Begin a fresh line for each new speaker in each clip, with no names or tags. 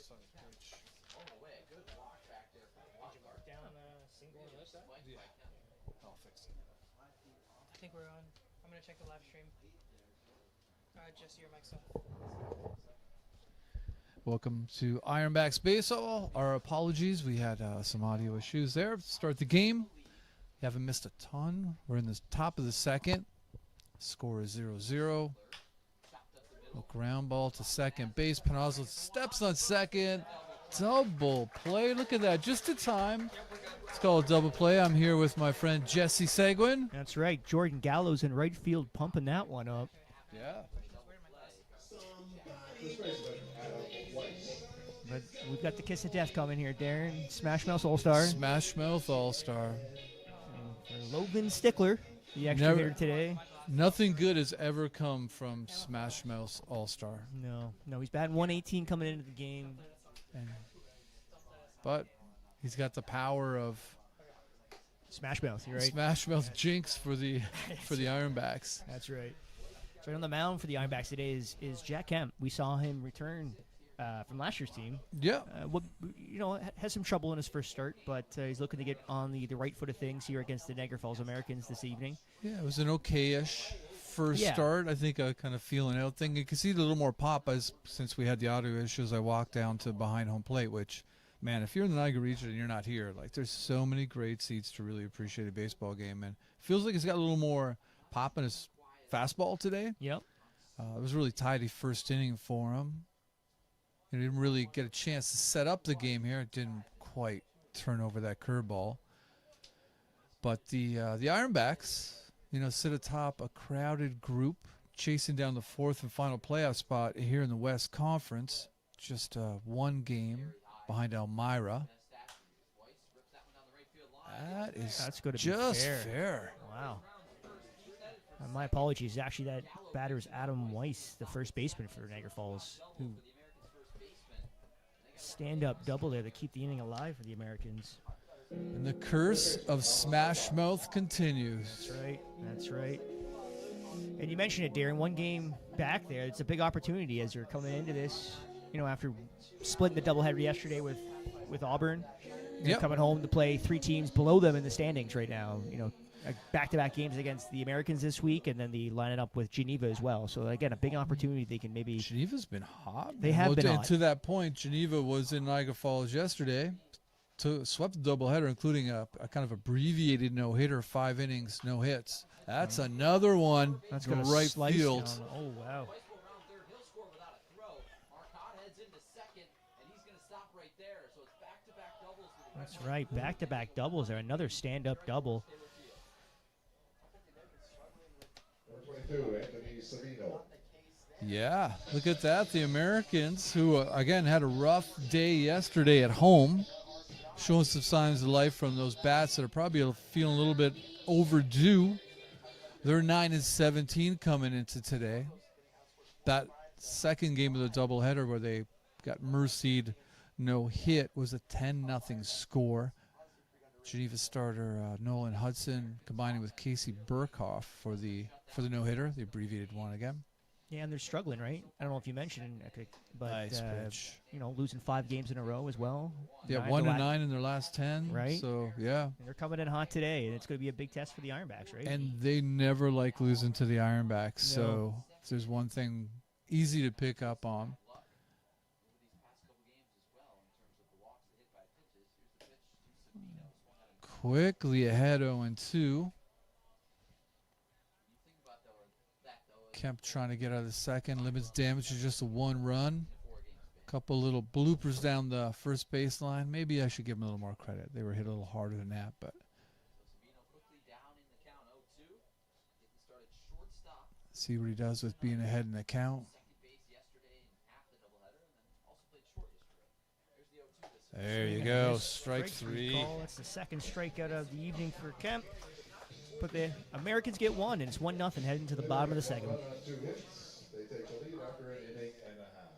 I think we're on. I'm going to check the live stream. Jesse, your mic's on.
Welcome to Ironbacks Baseball. Our apologies. We had some audio issues there. Start the game. You haven't missed a ton. We're in the top of the second. Score is 0-0. A ground ball to second base. Panazzo steps on second. Double play. Look at that. Just in time. It's called a double play. I'm here with my friend Jesse Seguin.
That's right. Jordan Gallows in right field pumping that one up.
Yeah.
But we've got the kiss of death coming here, Darren. Smash Mouth All-Star.
Smash Mouth All-Star.
Logan Stickler, the extra hitter today.
Nothing good has ever come from Smash Mouth All-Star.
No, he's batting 118 coming into the game.
But he's got the power of
Smash Mouth, you're right.
Smash Mouth jinx for the Ironbacks.
That's right. So on the mound for the Ironbacks today is Jack Kemp. We saw him return from last year's team.
Yeah.
Has some trouble in his first start, but he's looking to get on the right foot of things here against the Niagara Falls Americans this evening.
Yeah, it was an okay-ish first start. I think a kind of feeling out thing. You can see a little more pop since we had the audio issues. I walked down to behind home plate, which, man, if you're in the Niagara region and you're not here, like there's so many great seats to really appreciate a baseball game. And it feels like it's got a little more pop in his fastball today.
Yep.
It was a really tidy first inning for him. He didn't really get a chance to set up the game here. It didn't quite turn over that curveball. But the Ironbacks, sit atop a crowded group, chasing down the fourth and final playoff spot here in the West Conference. Just one game behind Elmira. That's going to just be fair.
Wow. My apologies. Actually, that batter is Adam Weiss, the first baseman for Niagara Falls, who stand-up double there to keep the inning alive for the Americans.
And the curse of Smash Mouth continues.
That's right. And you mentioned it, Darren. One game back there. It's a big opportunity as you're coming into this, after splitting the doubleheader yesterday with Auburn. You're coming home to play three teams below them in the standings right now. Back-to-back games against the Americans this week, and then the lining up with Geneva as well. So, again, a big opportunity they can maybe...
Geneva's been hot.
They have been hot.
To that point, Geneva was in Niagara Falls yesterday, swept the doubleheader, including a kind of abbreviated no-hitter, 5 innings, no hits. That's another one.
That's going to
right
slice
field.
Down. Oh, wow. That's right, back-to-back doubles there. Another stand-up double.
Yeah, look at that. The Americans, who, again, had a rough day yesterday at home, showing some signs of life from those bats that are probably feeling a little bit overdue. They're 9-17 coming into today. That second game of the doubleheader where they got mercied no hit was a 10-0 score. Geneva starter Nolan Hudson combining with Casey Burkhoff for the no-hitter, the abbreviated one again.
Yeah, and they're struggling, right? I don't know if you mentioned it, but
nice pitch.
Losing 5 games in a row as well.
Yeah, 1-9 in their last 10.
Right.
So yeah,
and they're coming in hot today, and it's going to be a big test for the Ironbacks, right?
And they never like losing to the Ironbacks. So if there's one thing easy to pick up on. Quickly ahead 0-2. Kemp trying to get out of the second. Limits damage to just a 1 run. Couple little bloopers down the first baseline. Maybe I should give him a little more credit. They were hit a little harder than that, but see what he does with being ahead in the count. There you go, strike 3.
That's the second strikeout of the evening for Kemp. But the Americans get 1, and it's 1-0 heading to the bottom of the second.
They take the lead after an inning and a half.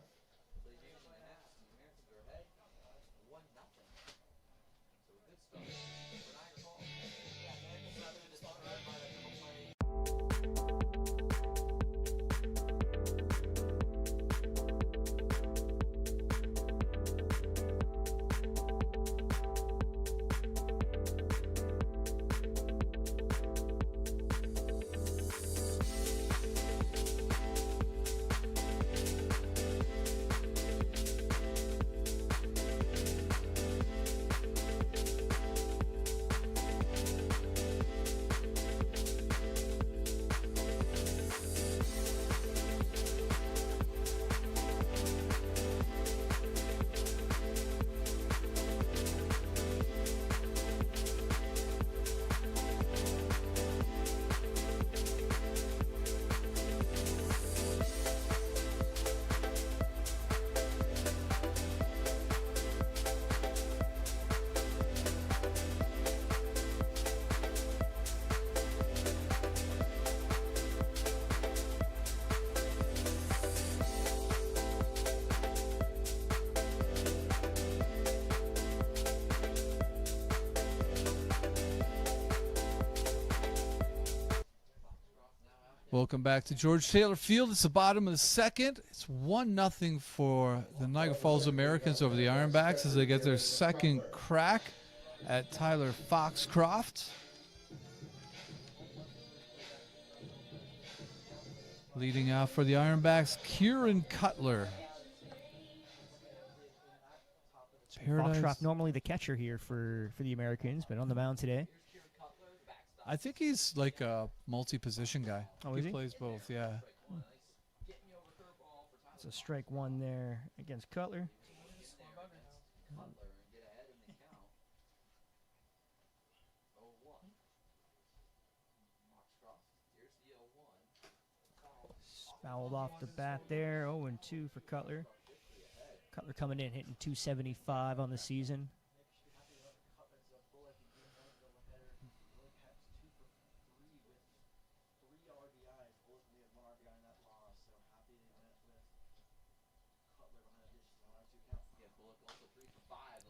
Welcome back to George Taylor Field. It's the bottom of the second. It's 1-0 for the Niagara Falls Americans over the Ironbacks as they get their second crack at Tyler Foxcroft. Leading out for the Ironbacks, Kieran Cutler.
Foxcroft normally the catcher here for the Americans, but on the mound today.
I think he's like a multi-position guy.
Oh, is he?
Plays both, yeah.
It's a strike one there against Cutler. Fouled off the bat there. 0-2 for Cutler. Cutler coming in hitting 275 on the season.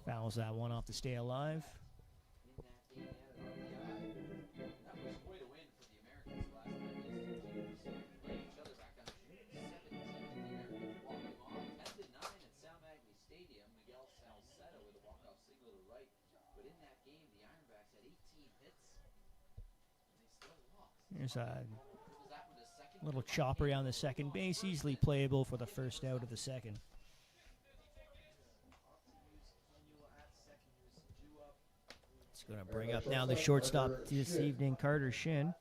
Fouls that one off to stay alive. There's a little chopper on the second base, easily playable for the first out of the second. It's going to bring up now the shortstop this evening, Carter Shin.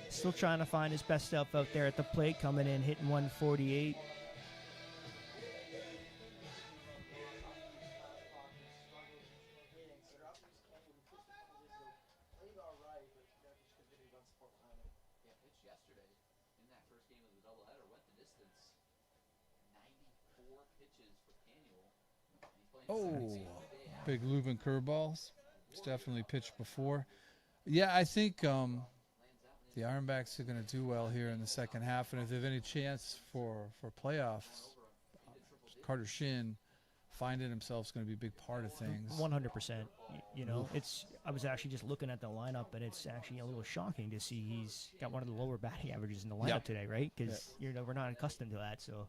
Still trying to find his best stuff out there at the plate, coming in, hitting 148.
Oh, big Leuven curveballs. It's definitely pitched before. Yeah, I think the Ironbacks are going to do well here in the second half, and if they have any chance for playoffs, Carter Shin finding himself is going to be a big part of things.
100%. You know, I was actually just looking at the lineup, and it's actually a little shocking to see he's got one of the lower batting averages in the lineup today, right? Because we're not accustomed to that, so.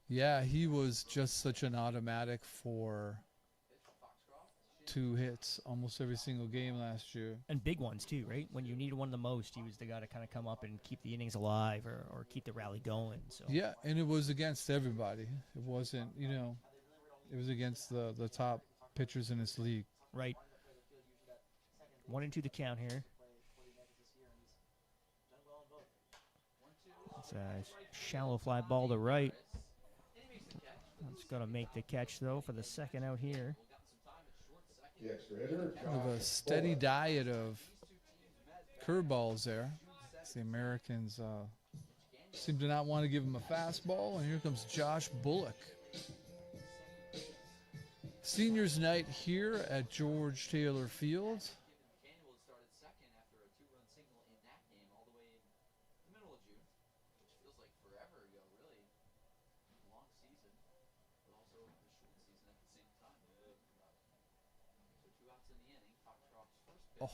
Yeah, he was just such an automatic for 2 hits almost every single game last year.
And big ones, too, right? When you needed one the most, he was the guy to kind of come up and keep the innings alive or keep the rally going. So.
Yeah, and it was against everybody. It wasn't, it was against the top pitchers in this league.
Right. 1-2 the count here. It's a shallow fly ball to right. It's going to make the catch, though, for the second out here.
Kind of a steady diet of curveballs there. The Americans seem to not want to give him a fastball, and here comes Josh Bullock. Seniors night here at George Taylor Field. Oh,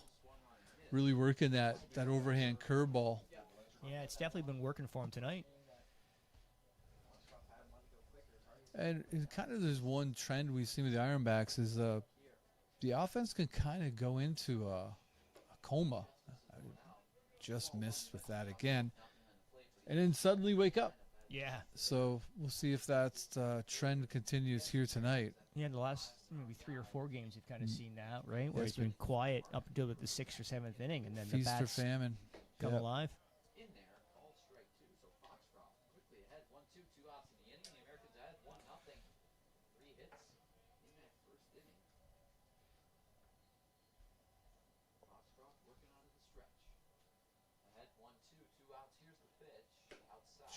really working that overhand curveball.
Yeah, it's definitely been working for him tonight.
And it kind of there's one trend we've seen with the Ironbacks is the offense can kind of go into a coma. I just missed with that again. And then suddenly wake up.
Yeah.
So we'll see if that trend continues here tonight.
Yeah, the last maybe 3 or 4 games you've kind of seen that, right? Where it's been quiet up until the 6th or 7th inning, and then
Feast
the
or
bats
famine.
come alive.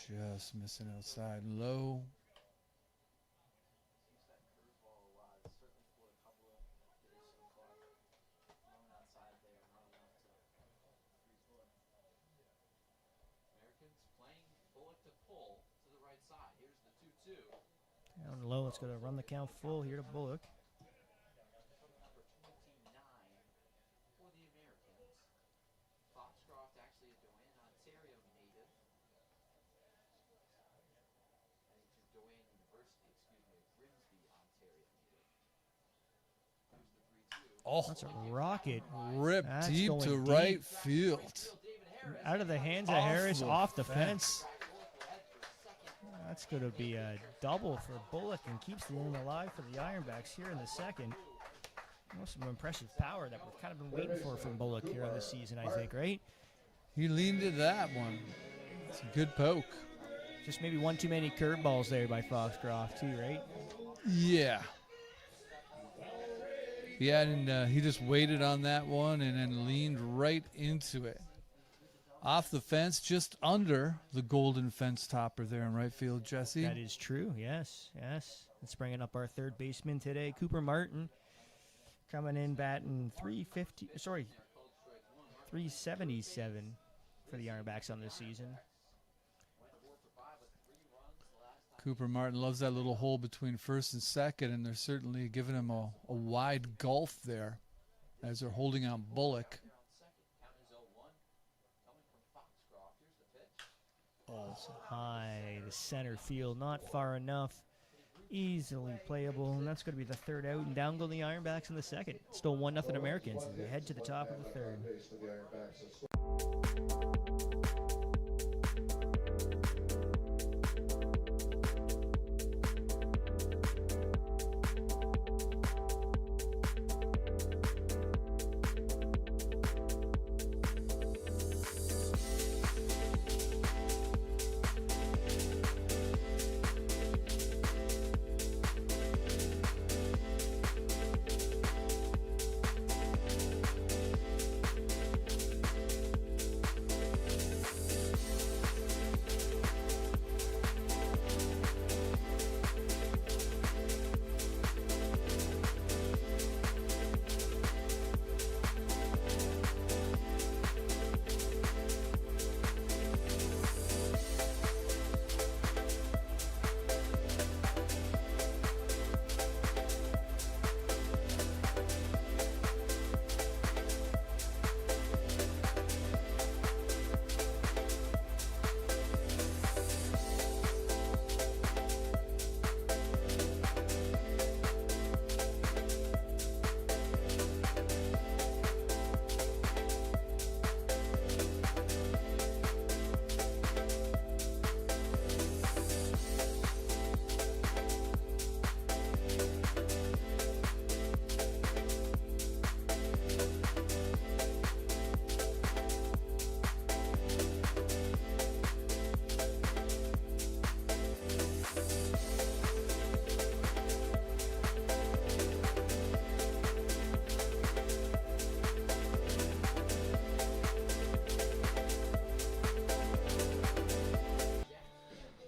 Just missing outside low.
Down low, it's going to run the count full here to Bullock.
Oh,
That's a rocket.
ripped
That's
deep
going
to
deep.
right field.
Out of the hands of
Off
Harris,
the
off the
fence.
fence. That's going to be a double for Bullock and keeps the inning alive for the Ironbacks here in the second. Some impressive power that we've kind of been waiting for from Bullock here on this season, I think, right?
He leaned to that one. It's a good poke.
Just maybe one too many curveballs there by Foxcroft, too, right?
Yeah. Yeah, and he just waited on that one and then leaned right into it. Off the fence, just under the golden fence topper there in right field, Jesse.
That is true, yes, yes. Let's bring up our third baseman today, Cooper Martin, coming in batting 377 for the Ironbacks on this season.
Cooper Martin loves that little hole between first and second, and they're certainly giving him a wide gulf there as they're holding on Bullock.
Also high to center field, not far enough. Easily playable, and that's going to be the third out, and down go the Ironbacks in the second. Still 1-0 Americans as they head to the top of the third.
Base for the Ironbacks.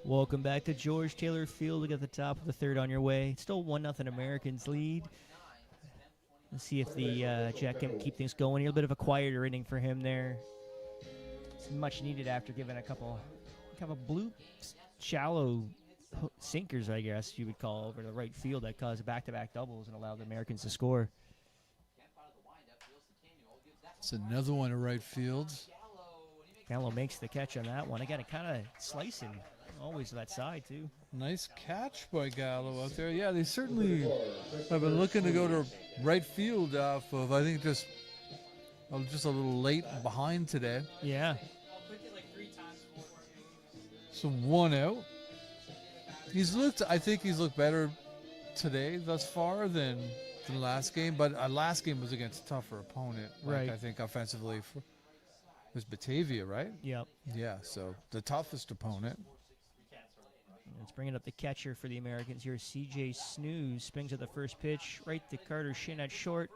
Welcome back to George Taylor Field. We got the top of the third on your way. Still 1-0 Americans lead. Let's see if the Jack can keep things going. A little bit of a quieter inning for him there. It's much needed after giving a couple of blue, shallow sinkers, I guess you would call, over the right field that caused back-to-back doubles and allowed the Americans to score.
It's another one to right field.
Gallo makes the catch on that one. Again, it kind of slicing always to that side, too.
Nice catch by Gallo out there. Yeah, they certainly have been looking to go to right field off of, I think, just a little late behind today.
Yeah.
So 1 out. I think he's looked better today thus far than the last game, but last game was against a tougher opponent.
Right.
I think offensively it was Batavia, right?
Yep.
Yeah, so the toughest opponent.
Let's bring it up the catcher for the Americans here. C.J. Snooze swings at the first pitch, right to Carter Shin at short.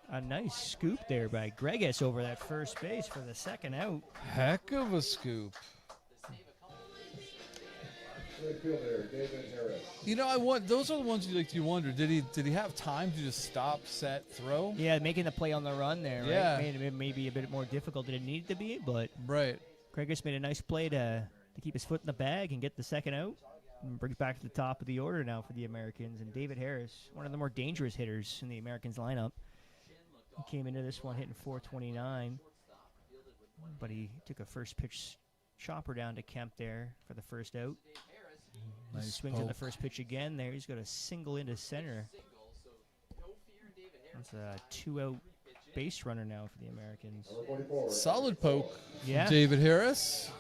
A nice scoop there by Gregas over that first base for the second out.
Heck of a scoop.
Right fielder, David Harris.
You know, those are the ones you wonder. Did he have time to just stop, set, throw?
Yeah, making the play on the run there. Right?
Yeah.
Made it maybe a bit more difficult than it needed to be, but
Right.
Gregas made a nice play to keep his foot in the bag and get the second out. And brings back to the top of the order now for the Americans. And David Harris, one of the more dangerous hitters in the Americans lineup. He came into this one hitting .429, but he took a first pitch chopper down to Kemp there for the first out.
Nice
Swings at the
poke.
first pitch again there. He's got a single into center. It's a 2-out base runner now for the Americans.
Number 44.
Solid poke
Yeah.
from David Harris.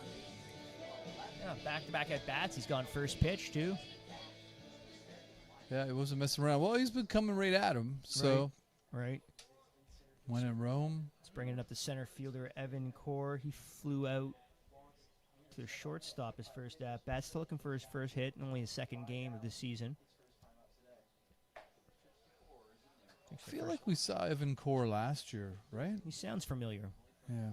Yeah, back-to-back at bats. He's gone first pitch, too.
Yeah, he wasn't messing around. Well, he's been coming right at him. So
Right.
when in Rome,
It's bringing up the center fielder, Evan Core. He flew out to the shortstop his first at-bat. Still looking for his first hit in only his second game of the season.
I feel like we saw Evan Core last year, right?
He sounds familiar.
Yeah.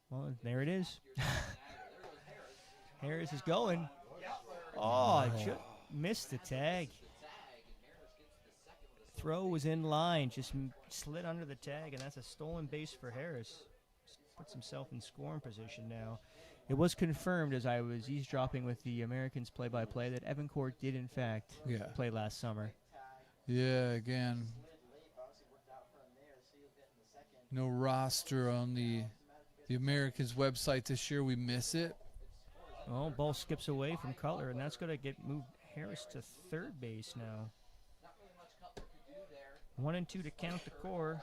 Well, there it is. Harris is going. Oh, missed the tag. Throw was in line, just slid under the tag, and that's a stolen base for Harris. Puts himself in scoring position now. It was confirmed as I was eavesdropping with the Americans play-by-play that Evan Court did, in fact, play last summer.
Yeah, again. No roster on the Americans website this year. We miss it.
Oh, ball skips away from Cutler, and that's going to get moved Harris to third base now. 1 and 2 to count the Core.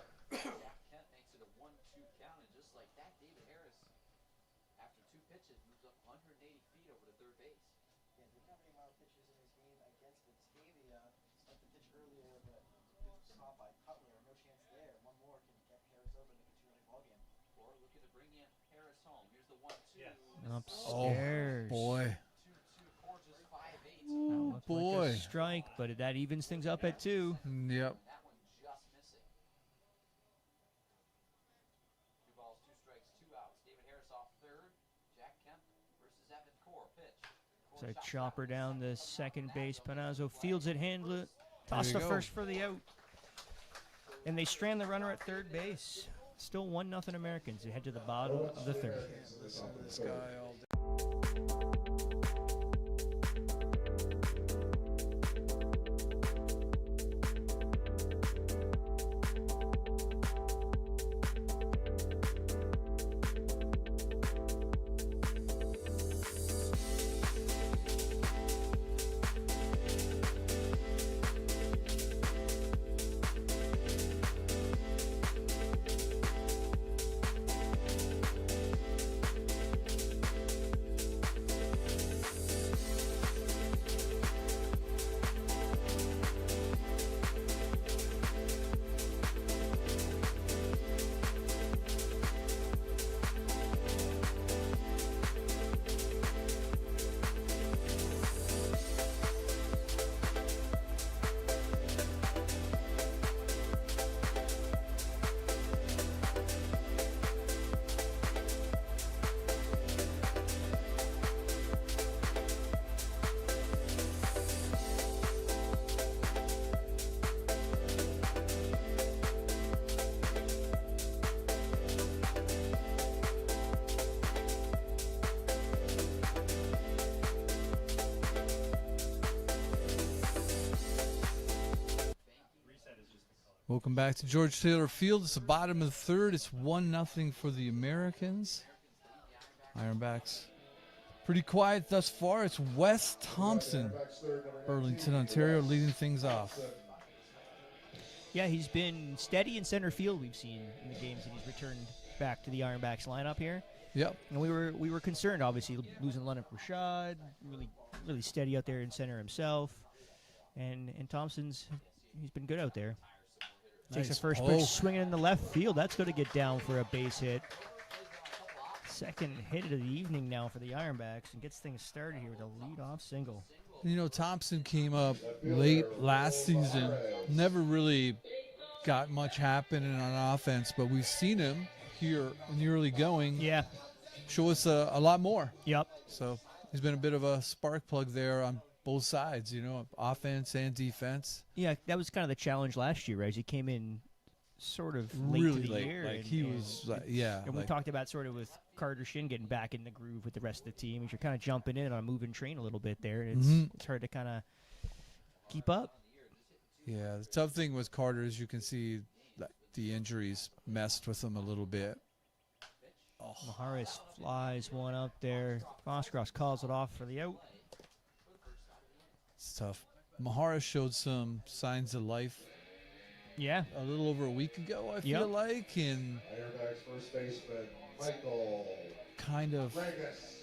Upstairs.
Oh, boy.
Ooh,
boy.
Like a strike, but that evens things up at 2.
Yep.
So chopper down the second base. Panazzo fields it, handle it. Toss
you
the
go.
first for the out. And they strand the runner at third base. Still 1-0 Americans. They head to the bottom of the third.
This guy all day. Welcome back to George Taylor Field. It's the bottom of the third. It's 1-0 for the Americans. Ironbacks pretty quiet thus far. It's Wes Thompson, Burlington, Ontario, leading things off.
Yeah, he's been steady in center field, we've seen in the games that he's returned back to the Ironbacks lineup here.
Yep.
And we were concerned, obviously, losing Leonard Rashad, really steady out there in center himself. And Thompson's, he's been good out there. Takes
Nice
the first
poke.
pitch, swinging in the left field. That's going to get down for a base hit. Second hit of the evening now for the Ironbacks, and gets things started here with a leadoff single.
You know, Thompson came up late last season. Never really got much happening on offense, but we've seen him here in the early going.
Yeah.
Show us a lot more.
Yep.
So he's been a bit of a spark plug there on both sides, you know, offense and defense.
Yeah, that was kind of the challenge last year, right? He came in sort of late
Really
to the
late.
year.
Like
and,
he
and-
was, like, yeah.
And we
like-
talked about sort of with Carter Shin getting back in the groove with the rest of the team. You're kind of jumping in on a moving train a little bit there. And it's hard to kind of keep up.
Yeah, the tough thing with Carter is you can see that the injuries messed with him a little bit.
Maharis flies one up there. Foxcross calls it off for the out.
It's tough. Mahara showed some signs of life
Yeah.
a little over a week ago, I feel like, and
Ironbacks first baseman Michael
kind of
Regis.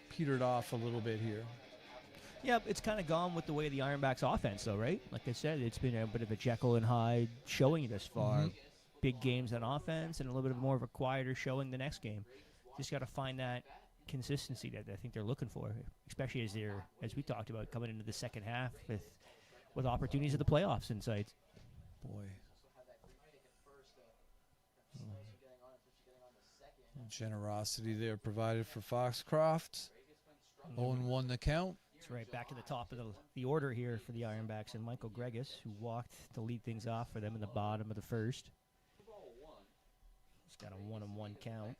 petered off a little bit here.
Yeah, it's kind of gone with the way of the Ironbacks offense, though, right? Like I said, it's been a bit of a Jekyll and Hyde showing this far.
Mhm.
Big games on offense and a little bit more of a quieter showing the next game. Just got to find that consistency that I think they're looking for, especially as we talked about, coming into the second half with opportunities of the playoffs in sight.
Boy. Generosity there provided for Foxcroft. 0-1 the count.
It's right back to the top of the order here for the Ironbacks and Michael Gregis, who walked to lead things off for them in the bottom of the first. He's got a 1-1 count.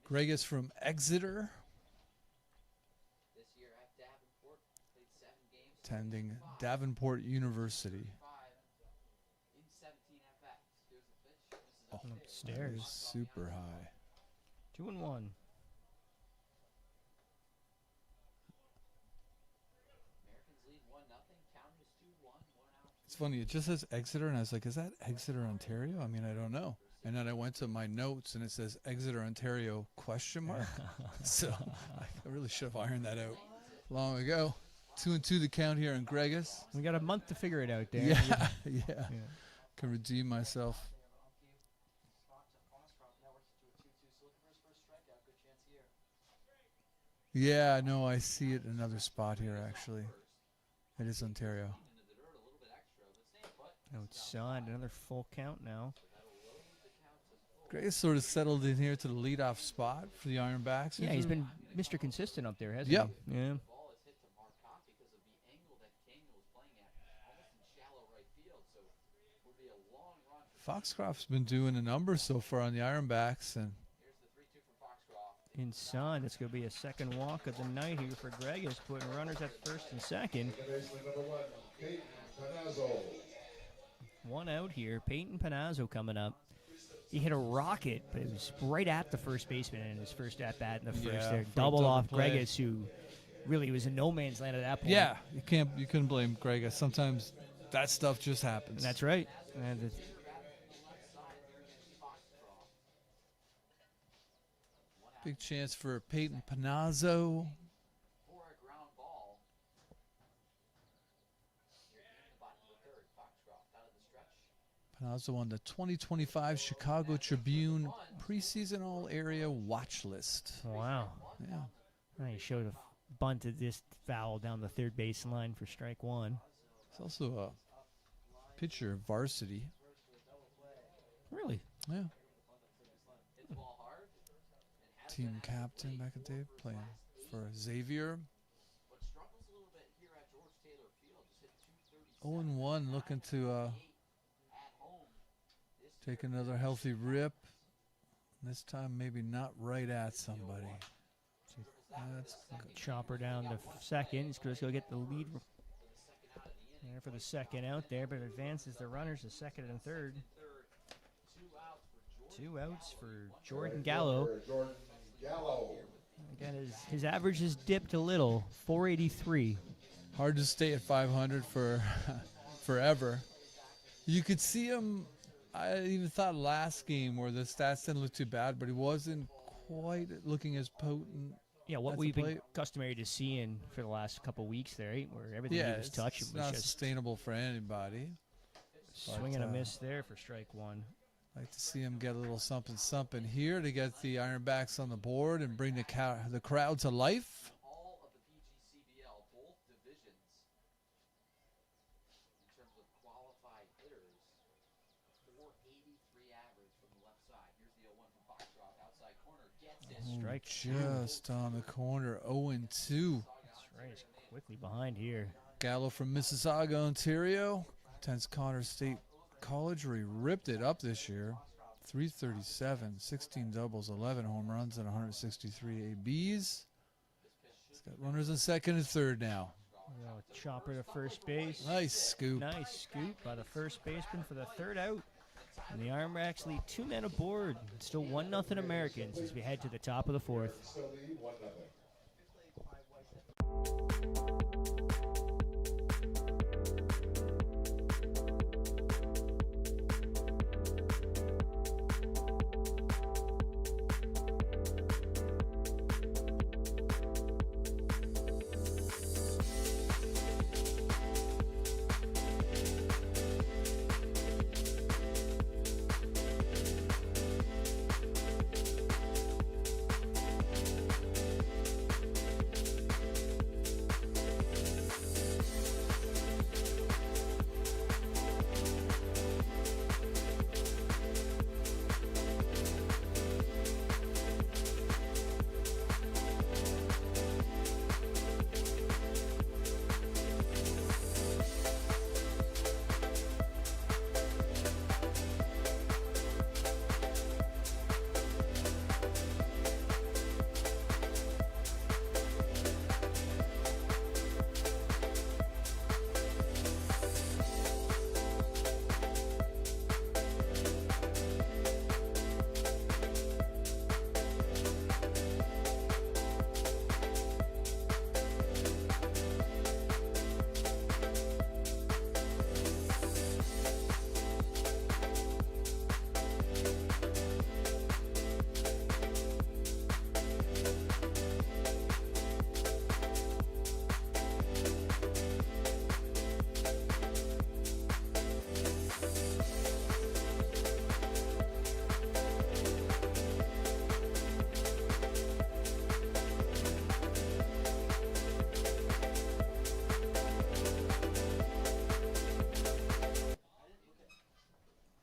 Gregis from Exeter. Attending Davenport University. Oh,
Upstairs.
Super high.
2-1.
It's funny, it just says Exeter, and I was like, is that Exeter, Ontario? I mean, I don't know. And then I went to my notes, and it says Exeter, Ontario, ? So I really should have ironed that out long ago. 2-2 the count here in Gregis.
We got a month to figure it out there.
Yeah. Can redeem myself. Yeah, no, I see it in another spot here, actually. It is Ontario.
Outside, another full count now.
Gregis sort of settled in here to the leadoff spot for the Ironbacks.
Yeah, he's been Mr. Consistent up there, hasn't
Yep.
he? Yeah.
Foxcroft's been doing a number so far on the Ironbacks, and
Inside, it's going to be a second walk of the night here for Gregis, putting runners at first and second.
Baseman number 1, Peyton Panazzo.
One out here. Peyton Panazzo coming up. He hit a rocket, but it was right at the first baseman in his first at-bat in the first
Yeah,
there.
for a
Double
double
off
play.
Gregis, who really was in no man's land at that point.
yeah, you couldn't blame Gregis. Sometimes that stuff just happens.
That's right. And
Big chance for Peyton Panazzo. Panazzo on the 2025 Chicago Tribune preseason all-area watch list.
wow.
Yeah.
Well, he showed a bunt at this foul down the third baseline for strike one.
He's also a pitcher varsity.
Really?
Yeah. Team captain back in the day, playing for Xavier. 0-1, looking to take another healthy rip. This time, maybe not right at somebody. That's good.
Chopper down to second. He's going to go get the lead there for the second out there, but advances the runners to second and third. 2 outs for Jordan Gallo.
Jordan Gallo.
Again, his average has dipped a little, 483.
Hard to stay at 500 for forever. You could see him. I even thought last game where the stats didn't look too bad, but he wasn't quite looking as potent.
Yeah, what
That's
we've
the
been
plate.
customary to seeing for the last couple weeks there, right? Where everything he was touching
it's
was
not
just
sustainable for anybody.
swing and a
but,
miss there for strike one.
Like to see him get a little something here to get the Ironbacks on the board and bring the crowd to life.
All of the PGCBL, both divisions, in terms of qualified hitters, 483 average from the left side. Here's the 0-1 from Foxcroft, outside corner, gets it.
Strike
Just on the corner, 0-2.
That's right. He's quickly behind here.
Gallo from Mississauga, Ontario. Attends Connor State College, where he ripped it up this year. 337, 16 doubles, 11 home runs, and 163 ABs. He's got runners in second and third now.
Chopper to first base.
Nice scoop.
Nice scoop by the first baseman for the third out. And the Ironbacks lead 2 men aboard. Still 1-0 Americans as we head to the top of the fourth.
Still lead 1-0.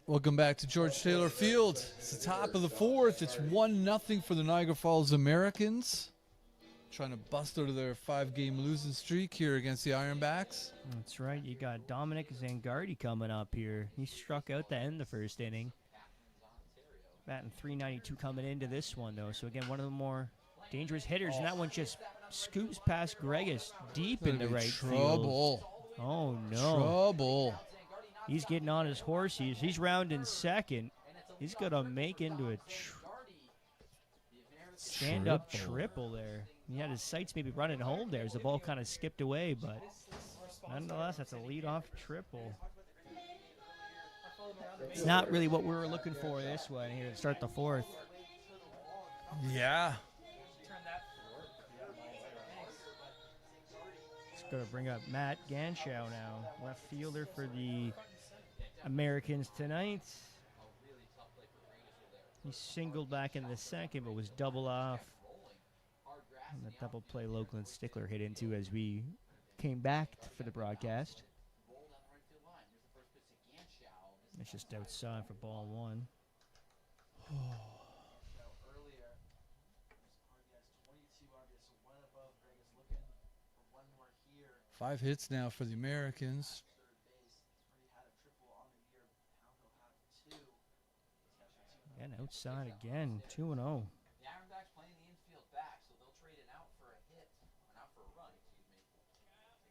Welcome back to George Taylor Field. It's the top of the fourth. It's 1-0 for the Niagara Falls Americans. Trying to bust out of their 5-game losing streak here against the Ironbacks.
That's right. You got Dominic Zangardi coming up here. He struck out the end of the first inning. Batting .392 coming into this one, though. So, again, one of the more dangerous hitters. And that one just scoops past Gregus deep in the right field.
Trouble.
Oh, no.
Trouble.
He's getting on his horse. He's rounding second. He's going to make into a stand-up triple there. He had his sights maybe running home there as the ball kind of skipped away, but nonetheless, that's a leadoff triple. It's not really what we were looking for this one here to start the fourth.
Yeah.
It's going to bring up Matt Ganschow now, left fielder for the Americans tonight. He singled back in the second, but was double off. And the double play Lokeland Stickler hit into as we came back for the broadcast. It's just outside for ball one.
5 hits now for the Americans.
And outside again, 2-0.
The Ironbacks playing the infield back, so they'll trade an out for a hit, or an out for a run,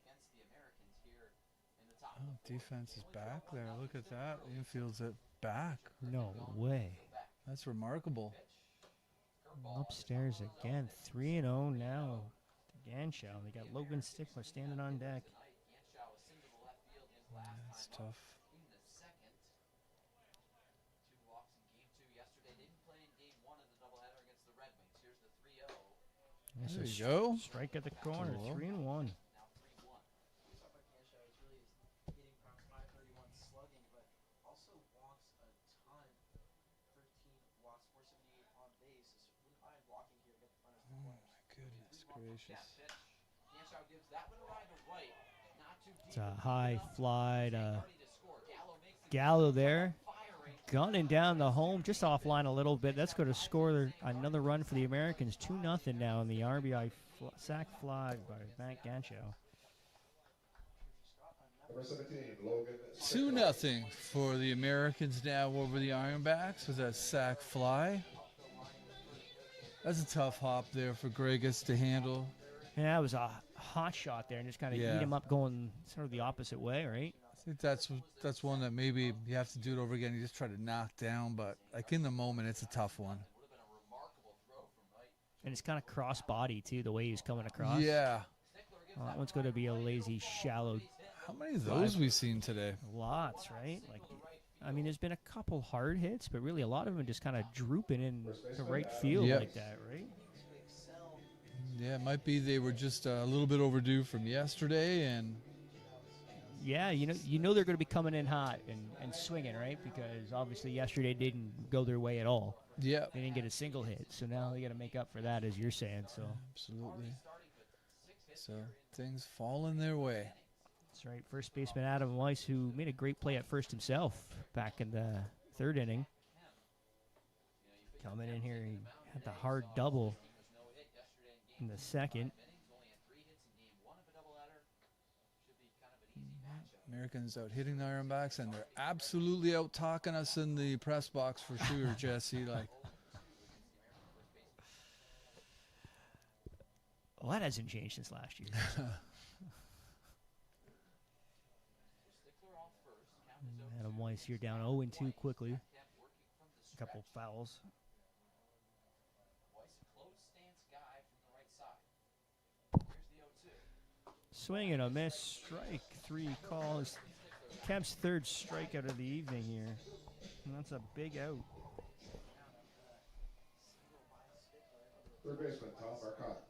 against the Americans here in the top.
Oh, defense is back there. Look at that. The infield's at back.
No way.
That's remarkable.
Upstairs again, 3-0 now. Ganschow. They got Logan Stickler standing on deck.
That's tough. There you go.
Strike at the corner,
Cool.
3-1.
Oh my goodness gracious.
It's a high fly to Gallo there. Gunning down the home, just offline a little bit. That's going to score another run for the Americans. 2-0 now in the RBI sac fly by Matt Ganschow.
Number 17, Logan.
2-0 for the Americans now over the Ironbacks with that sac fly. That's a tough hop there for Gregus to handle.
Yeah, it was a hot shot there and just kind of
Yeah.
eat him up going sort of the opposite way, right?
I think that's one that maybe you have to do it over again. You just try to knock down, but like in the moment, it's a tough one.
And it's kind of cross body too, the way he's coming across.
Yeah.
Well, that one's going to be a lazy, shallow.
How many of those we've seen today?
Lots, right? Like, I mean, there's been a couple hard hits, but really a lot of them just kind of drooping in the right field
Yep.
like that, right?
Yeah, it might be they were just a little bit overdue from yesterday, and
Yeah, you know they're going to be coming in hot and swinging, right? Because obviously yesterday didn't go their way at all.
yeah,
They didn't get a single hit, so now they got to make up for that, as you're saying. So
absolutely. So things falling their way.
that's right. First baseman Adam Weiss, who made a great play at first himself back in the third inning, coming in here, he had the hard double in the second.
Americans out hitting the Ironbacks, and they're absolutely out talking us in the press box for sure, Jesse. Like,
Well, that hasn't changed since last year. Adam Weiss here down 0-2 quickly. A couple fouls. Swing and a miss. Strike 3 calls. Kemp's third strikeout of the evening here. And that's a big out.
Third baseman, Tom Marcotte.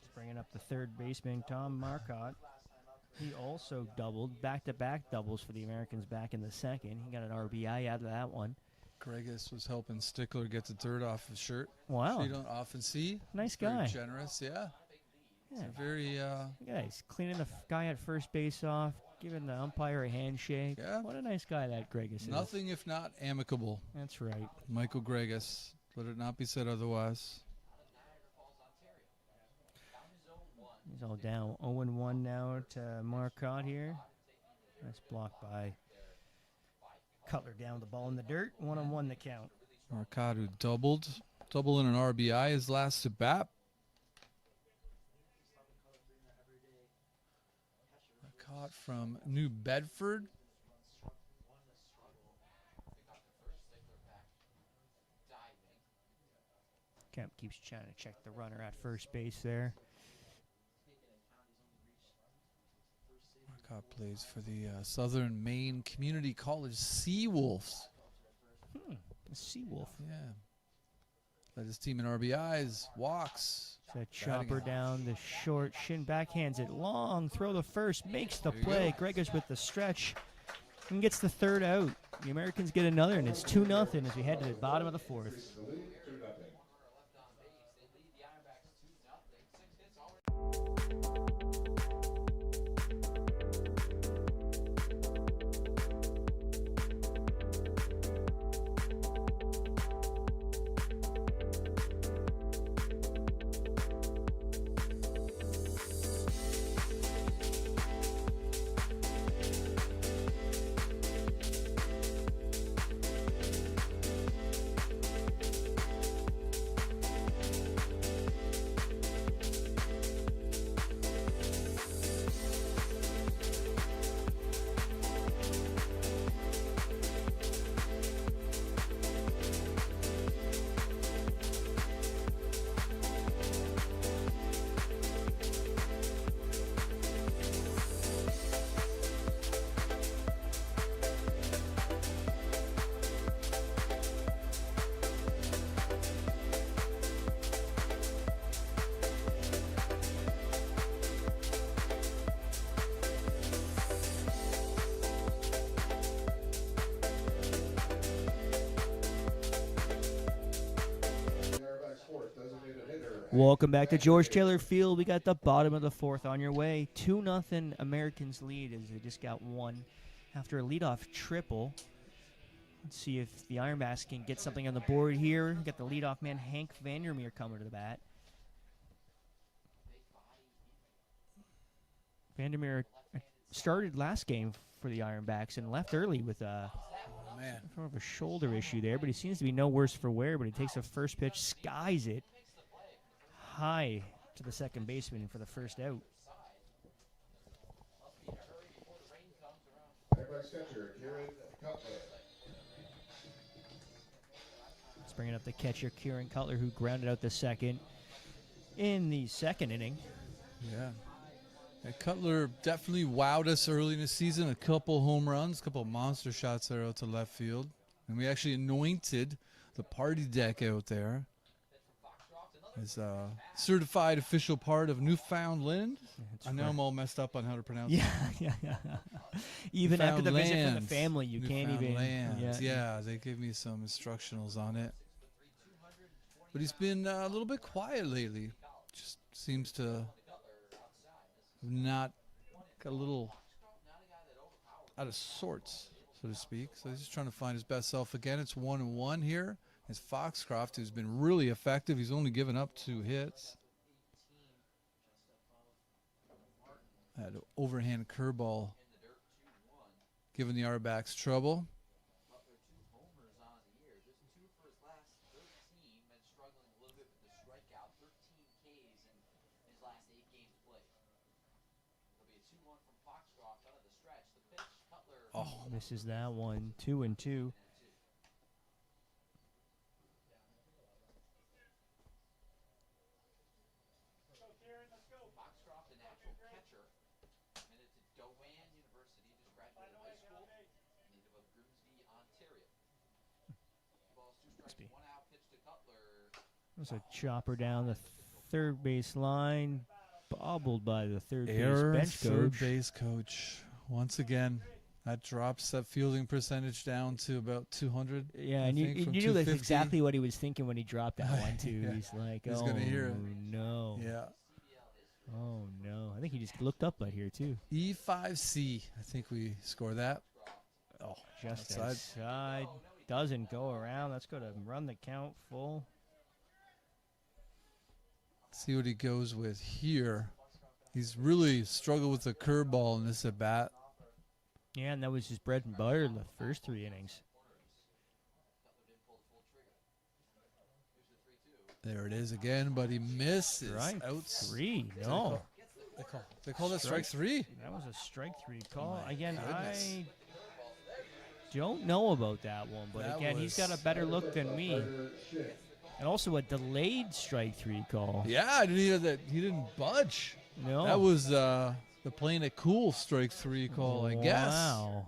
Just bringing up the third baseman, Tom Marcotte. He also doubled, back-to-back doubles for the Americans back in the second. He got an RBI out of that one.
Gregus was helping Stickler get the dirt off his shirt.
Wow.
You don't often see.
Nice
Very
guy.
generous, yeah.
Yeah.
It's a very,
Yeah, he's cleaning the guy at first base off, giving the umpire a handshake.
Yeah.
What a nice guy that Gregus is.
nothing if not amicable.
That's right.
Michael Gregus. Let it not be said otherwise.
He's all down 0-1 now to Marcotte here. Nice block by Cutler down the ball in the dirt. 1-1 the count.
Marcotte, who double in an RBI his last at bat. Marcotte from New Bedford.
Kemp keeps trying to check the runner at first base there.
Marcotte plays for the Southern Maine Community College Seawolves.
The Seawolf.
Yeah. Led his team in RBIs, walks.
It's a chopper down the short, shin backhands it long, throw the first, makes the
There you
play.
go.
Gregors with the stretch and gets the third out. The Americans get another, and it's 2-0 as we head to the bottom of the fourth.
The lead, 2-0. Ironbacks fourth, designated hitter.
Welcome back to George Taylor Field. We got the bottom of the fourth on your way. 2-0 Americans lead as they just got one after a leadoff triple. Let's see if the Ironbacks can get something on the board here. We got the leadoff man Hank Vandermeer coming to the bat. Vandermeer started last game for the Ironbacks and left early with a
Oh, man.
sort of a shoulder issue there, but he seems to be no worse for wear. But he takes a first pitch, skies it high to the second baseman for the first out.
Ironbacks catcher, Kieran Cutler.
Let's bring it up the catcher, Kieran Cutler, who grounded out the second in the second inning.
Yeah. And Cutler definitely wowed us early in the season. A couple home runs, a couple monster shots there out to left field. And we actually anointed the party deck out there as a certified official part of Newfoundland.
That's
I know
right.
I'm all messed up on how to pronounce
Yeah, yeah. Even after the visit from the
Newfoundlands.
family, you can't even.
Newfoundlands. Yeah, they gave me some instructionals on it. But he's been a little bit quiet lately. Just seems to not got a little out of sorts, so to speak. So he's just trying to find his best self again. It's 1-1 here. It's Foxcroft, who's been really effective. He's only given up 2 hits. That overhand curveball giving the Ironbacks trouble.
Oh, misses that one. 2-2. There's a chopper down the third base line, bobbled by the third
Error,
base bench
third
coach.
base coach. Once again, that drops that fielding percentage down to about 200.
Yeah,
I
and
think,
you
from
knew that's
250.
exactly what he was thinking when he dropped that one, too.
Yeah.
He's like,
He's
oh,
gonna hear it.
no.
Yeah.
Oh, no. I think he just looked up right here, too.
E5C. I think we score that. Oh,
Just
outside.
outside. Doesn't go around. Let's go to run the count full.
See what he goes with here. He's really struggled with the curveball in this at bat.
Yeah, and that was his bread and butter in the first 3 innings.
There it is again, but he misses.
Strike
Outs.
3. No.
They call that strike 3.
That was a strike 3 call.
My
Again,
goodness.
I don't know about that one, but
That
again, he's
was-
got a better look than me. And also a delayed strike 3 call.
Yeah, I didn't hear that. He didn't budge.
No.
That was the playing it cool strike 3 call, I guess.
Wow.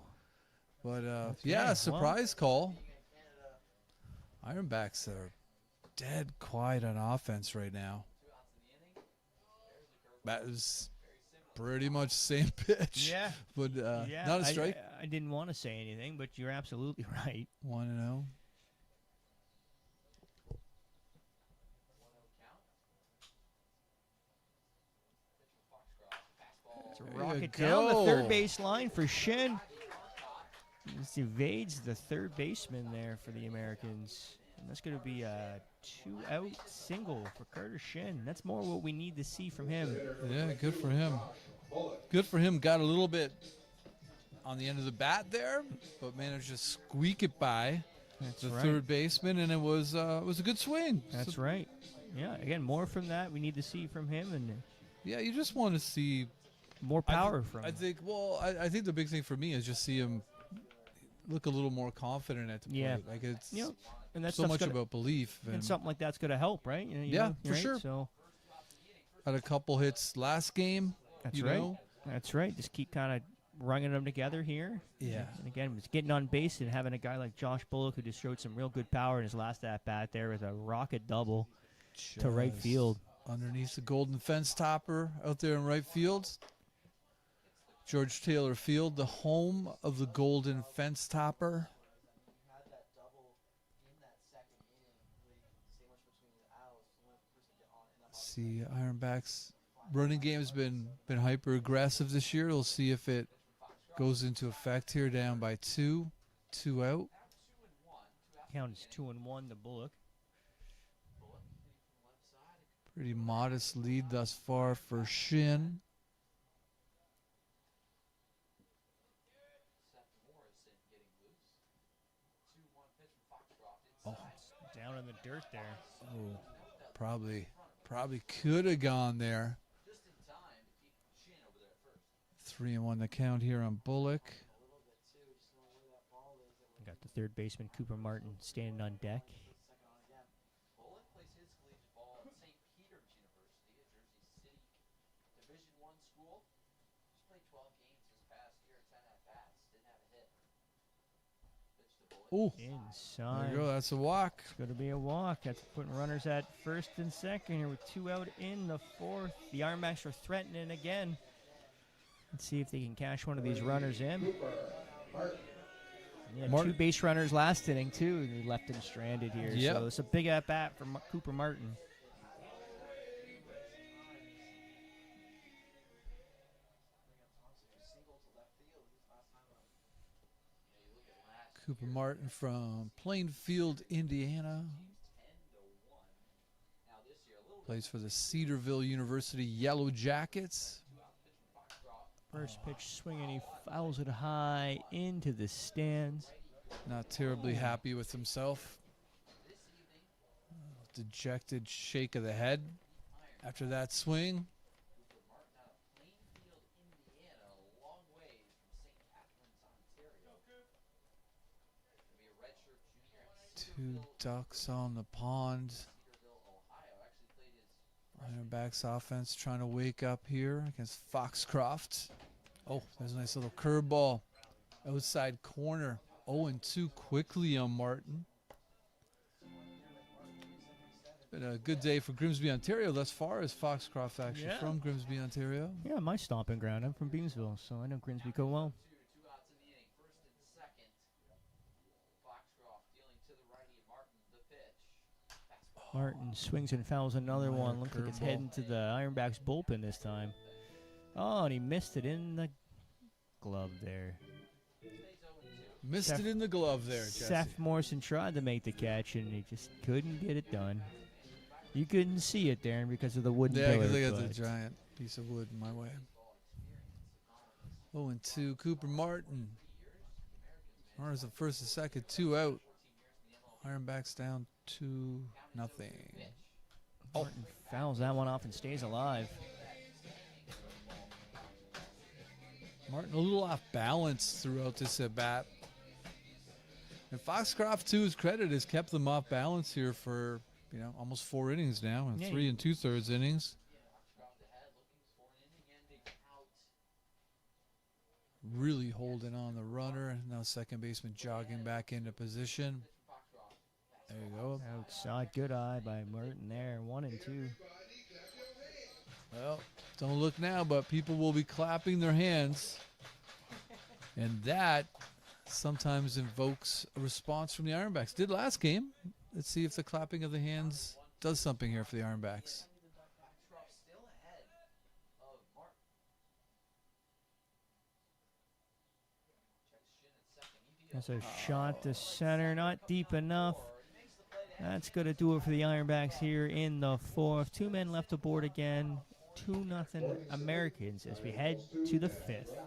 But
Okay,
yeah,
well.
surprise call. Ironbacks are dead quiet on offense right now. That is pretty much the same pitch.
Yeah.
But
Yeah,
not a strike.
I didn't want to say anything, but you're absolutely right.
1-0.
It's a
There you
rocket down the
go.
third base line for Shin. This evades the third baseman there for the Americans. And that's going to be a 2-out single for Carter Shin. That's more what we need to see from him.
Yeah, good for him. Good for him. Got a little bit on the end of the bat there, but managed to squeak it by
That's
the
right.
third baseman, and it was a good swing.
That's
So,
right. Yeah, again, more from that we need to see from him, and
yeah, you just want to see
more power from
I
him.
think. Well, I think the big thing for me is just see him look a little more confident at the plate.
Yeah.
Like it's
You know, and that's
so much about belief.
and something like that's going to help, right? You
Yeah,
know,
for
right?
sure.
So
Had a couple hits last game.
that's
you
right.
know?
That's right. Just keep kind of running them together here.
Yeah.
And again, it's getting on base and having a guy like Josh Bullock who just showed some real good power in his last at bat there with a rocket double to right
Just
field.
underneath the golden fence topper out there in right field. George Taylor Field, the home of the golden fence topper. See, Ironbacks running game has been hyper aggressive this year. We'll see if it goes into effect here. Down by 2 out.
Count is 2-1 to Bullock.
Pretty modest lead thus far for Shin.
Down in the dirt there.
Oh, probably Probably could have gone there.
Just in time to keep Shin over there at first.
3-1 the count here on Bullock.
Got the third baseman, Cooper Martin, standing on deck.
Bullock plays his collegiate ball at St. Peter's University, a Jersey City Division I school. Just played 12 games this past year, 10 at-bats, didn't have a hit. Pitch to
Ooh.
Bullock.
There
Inside.
you go. That's a walk.
It's going to be a walk. That's putting runners at first and second here with 2 out in the 4th. The Ironbacks are threatening again. Let's see if they can cash one of these runners in. Yeah,
Martin.
2 base runners last inning, too. They left him stranded here.
Yep.
So it's a big at-bat for Cooper Martin.
Cooper Martin from Plainfield, Indiana. Plays for the Cedarville University Yellow Jackets.
First pitch swinging, he fouls it high into the stands.
Not terribly happy with himself. Dejected shake of the head after that swing. Two ducks on the pond. Ironbacks offense trying to wake up here against Foxcroft. Oh, there's a nice little curveball. Outside corner. 0-2 quickly on Martin. It's been a good day for Grimsby, Ontario thus far, as Foxcroft actually
Yeah.
from Grimsby, Ontario.
Yeah, my stomping ground. I'm from Beamsville, so I know Grimsby go well. Martin swings and fouls another
Minor
one. Looks like it's
curveball.
heading to the Ironbacks bullpen this time. Oh, and he missed it in the glove there.
Missed
Seth-
it in the glove there, Jesse.
Seth Morrison tried to make the catch, and he just couldn't get it done. You couldn't see it, Darren, because of the wooden
Yeah,
pillar.
because I got the
but
giant piece of wood in my way. 0-2, Cooper Martin. Runners at first and second, 2 out. Ironbacks down 2-0.
Martin fouls that one off and stays alive.
Martin a little off balance throughout this at bat. And Foxcroft, to his credit, has kept them off balance here for, almost 4 innings now, and
Yeah,
3 2/3 innings. Really holding on the runner. Now second baseman jogging back into position. There you go.
Outside, good eye by Martin there. 1-2.
Well, don't look now, but people will be clapping their hands. And that sometimes invokes a response from the Ironbacks. Did last game. Let's see if the clapping of the hands does something here for the Ironbacks.
That's a shot to center, not deep enough. That's going to do it for the Ironbacks here in the 4th. 2 men left aboard again. 2-0 Americans as we head to the 5th.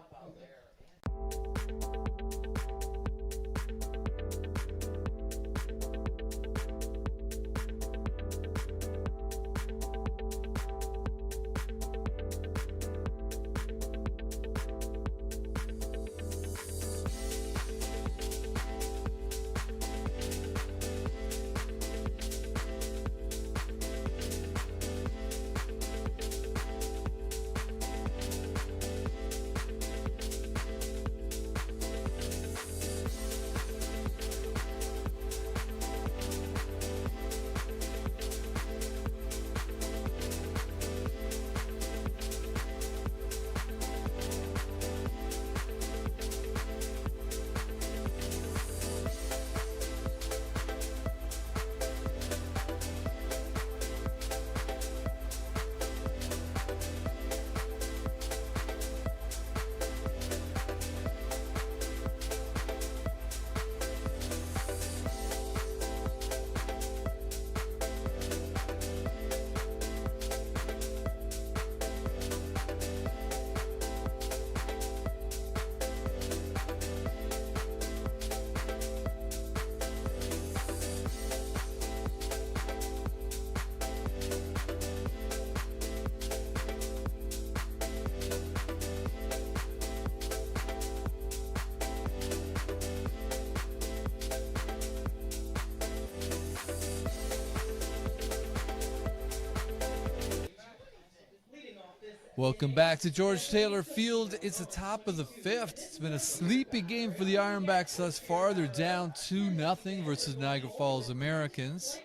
Welcome back to George Taylor Field. It's the top of the fifth. It's been a sleepy game for the Ironbacks thus far. They're down 2-0 versus Niagara Falls Americans.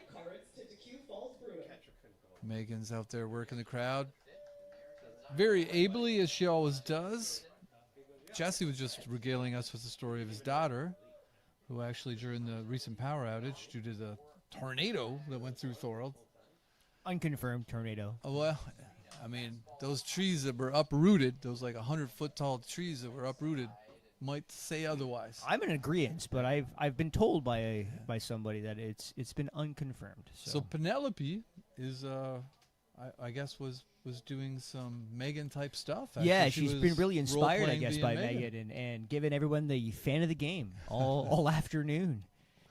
Megan's out there working the crowd very ably, as she always does. Jesse was just regaling us with the story of his daughter, who actually during the recent power outage due to the tornado that went through Thorold.
Unconfirmed tornado.
Oh, well, I mean, those trees that were uprooted, those like 100-foot tall trees that were uprooted, might say otherwise.
I'm in agreement, but I've been told by somebody that it's been unconfirmed.
So Penelope is I guess was doing some Megan type stuff.
Yeah,
She
she's
was
been really inspired, I
role-playing
guess,
being
by
Megan.
Megan and giving everyone the fan of the game all afternoon,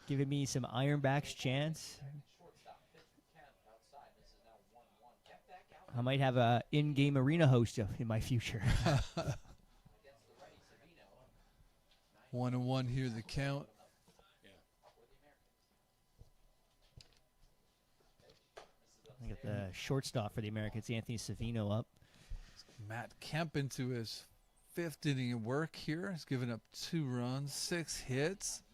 giving me some Ironbacks chants. I might have a in-game arena host in my future.
1-1 here, the count.
I got the shortstop for the Americans, Anthony Savino, up.
Matt Kemp into his fifth inning of work here. He's given up 2 runs, 6 hits.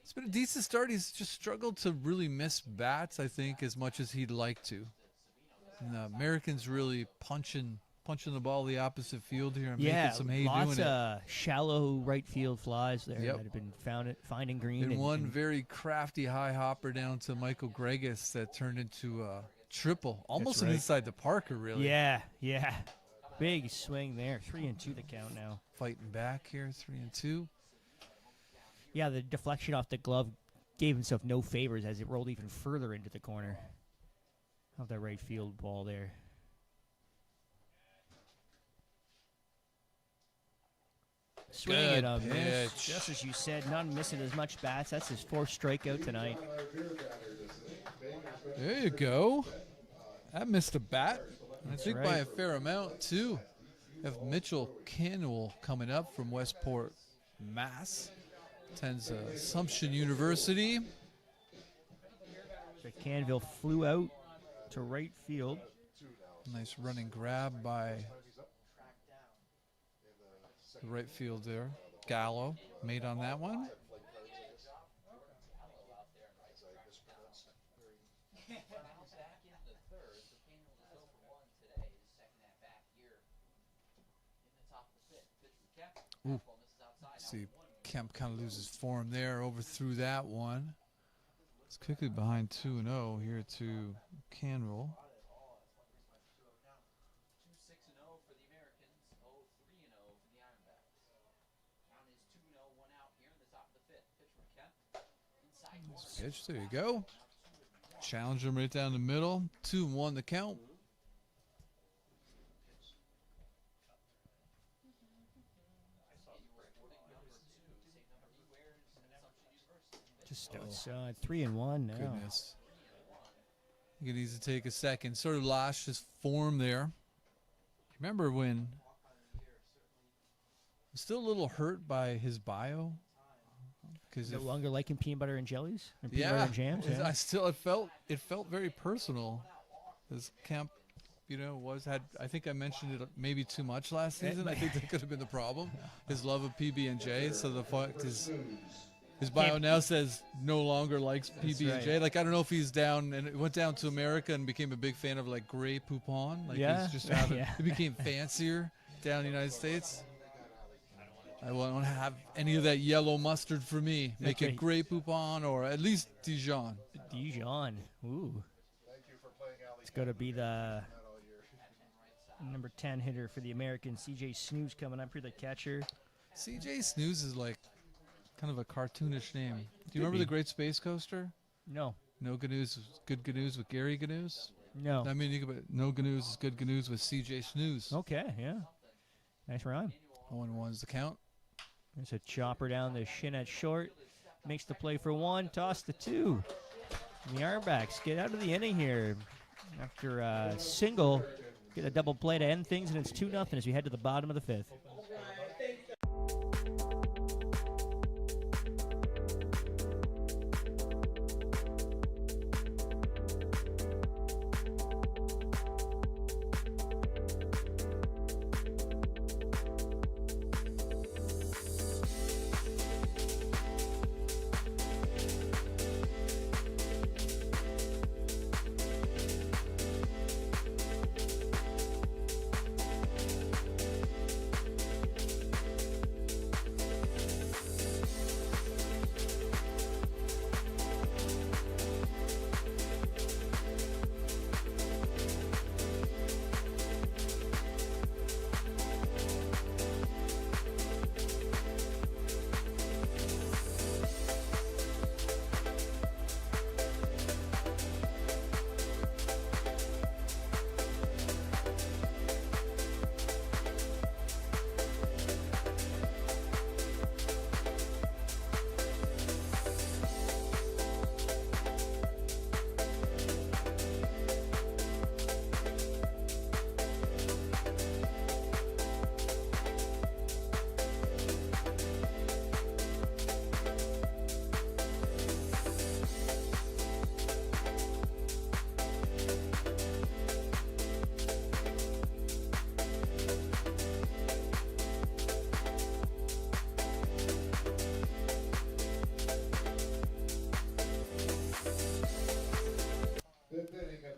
It's been a decent start. He's just struggled to really miss bats, I think, as much as he'd like to. And the Americans really punching the ball the opposite field here and
Yeah,
making some hay
lots
doing it.
of shallow right field flies there
Yep.
that have been finding green.
And
and-
one
and
very crafty high hopper down to Michael Gregus that turned into a triple, almost an
right.
inside the Parker, really.
Yeah. Big swing there. 3-2 the count now.
Fighting back here, 3-2.
Yeah, the deflection off the glove gave himself no favors as it rolled even further into the corner of that right field ball there. Swinging
Good
it up, miss.
pitch.
Just as you said, not missing as much bats. That's his 4th strikeout tonight.
There you go. That missed a bat. I think by
right.
a fair amount, too. Have Mitchell Canwell coming up from Westport, Mass. Attends Assumption University.
The Canville flew out to right field.
Nice running grab by the right field there. Gallo made on that one. Ooh. See, Kemp kind of loses form there, overthrew that one. It's quickly behind 2-0 here to Canville.
2-6-0 for the Americans, 0-3-0 for the Ironbacks. Count is 2-0, 1 out here in the top of the fifth. Pitch from Kemp. Inside
Nice pitch, there you go. Challenge him right down the middle. 2-1 the count.
Just outside. 3-1 now.
Goodness. He needs to take a second. Sort of lost his form there. Remember when I'm still a little hurt by his bio? Because
No longer liking peanut butter and jellies? And peanut butter
yeah,
and jams?
I
Yeah.
still it felt very personal. This Kemp, I think I mentioned it maybe too much last season. I think that could have been the problem. His love of PB&J. So the fact is, his bio now says no longer likes PB&J.
right.
Like I don't know if he's down and went down to America and became a big fan of like Grey Poupon. Like
Yeah.
he's just having,
Yeah.
he became fancier down in the United States. I won't have any of that yellow mustard for me. Make it
right.
Grey Poupon or at least Dijon.
Dijon. Ooh. It's going to be the number 10 hitter for the Americans. CJ Snooze coming up here, the catcher.
CJ Snooze is like kind of a cartoonish name. Do you remember
be.
the Great Space Coaster?
No.
No Ganoos is good Ganoos with Gary Ganoos?
No.
I mean, you could put No Ganoos is good Ganoos with CJ Snooze.
Okay, yeah. Nice rhyme.
0-1 is the count.
There's a chopper down the shin at short. Makes the play for 1, toss the 2. And the Ironbacks get out of the inning here. After a single, get a double play to end things, and it's 2-0 as we head to the bottom of the 5th.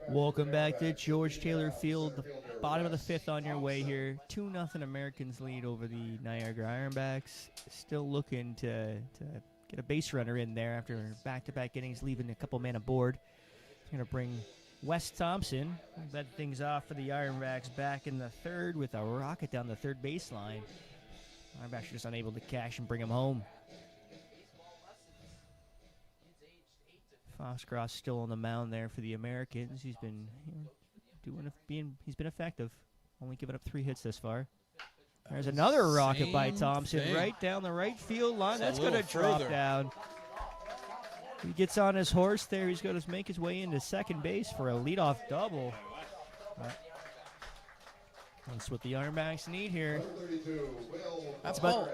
Welcome back to George Taylor Field, the bottom of the fifth on your way here. 2-0 Americans lead over the Niagara Ironbacks. Still looking to get a base runner in there after back-to-back innings, leaving a couple men aboard. Going to bring Wes Thompson, led things off for the Ironbacks back in the third with a rocket down the third baseline. Ironbacks are just unable to cash and bring him home. Foxcross still on the mound there for the Americans. He's been he's been effective. Only given up 3 hits this far. There's another rocket by Thompson right down the right field line. That's going to drop down. He gets on his horse there. He's going to make his way into second base for a leadoff double. That's what the Ironbacks need here.
That's ball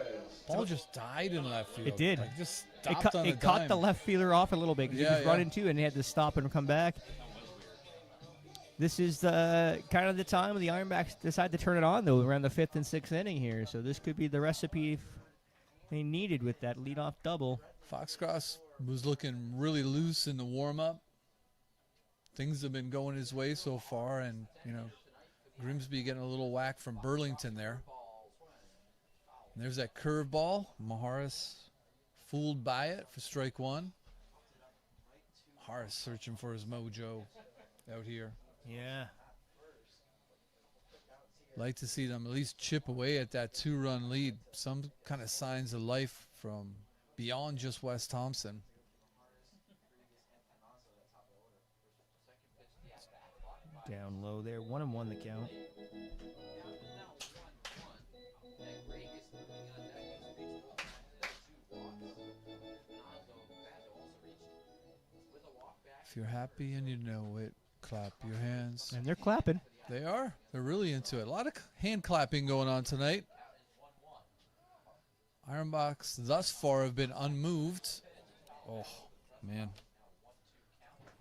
just died in left field.
It did.
Like, just stopped on a
it caught
dime.
the left fielder off a little bit because he was running too, and he had to stop and come back. This is kind of the time when the Ironbacks decide to turn it on, though, around the 5th and 6th inning here. So this could be the recipe they needed with that leadoff double.
Foxcross was looking really loose in the warm-up. Things have been going his way so far, and, you know, Grimsby getting a little whack from Burlington there. And there's that curveball. Maharis fooled by it for strike 1. Maharis searching for his mojo out here.
Yeah.
Like to see them at least chip away at that 2-run lead. Some kind of signs of life from beyond just Wes Thompson.
Down low there. 1-1 the count.
If you're happy and you know it, clap your hands.
And they're clapping.
They are. They're really into it. A lot of hand clapping going on tonight. Ironbacks thus far have been unmoved. Oh, man.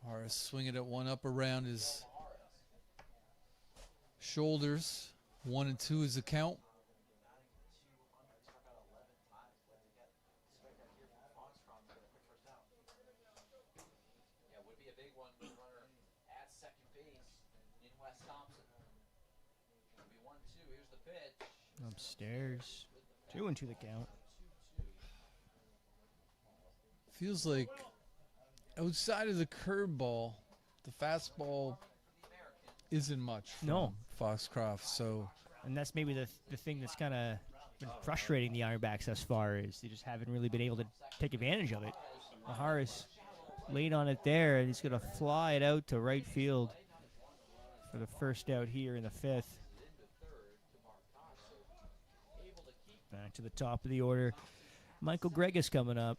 Harris swinging it one up around his shoulders. 1-2 is the count.
Upstairs. 2-2 the count.
Feels like outside of the curveball, the fastball isn't much from Foxcroft. So,
and that's maybe the thing that's kind of been frustrating the Ironbacks thus far is they just haven't really been able to take advantage of it. Maharis laid on it there, and he's going to fly it out to right field for the first out here in the 5th. Back to the top of the order. Michael Gregus coming up.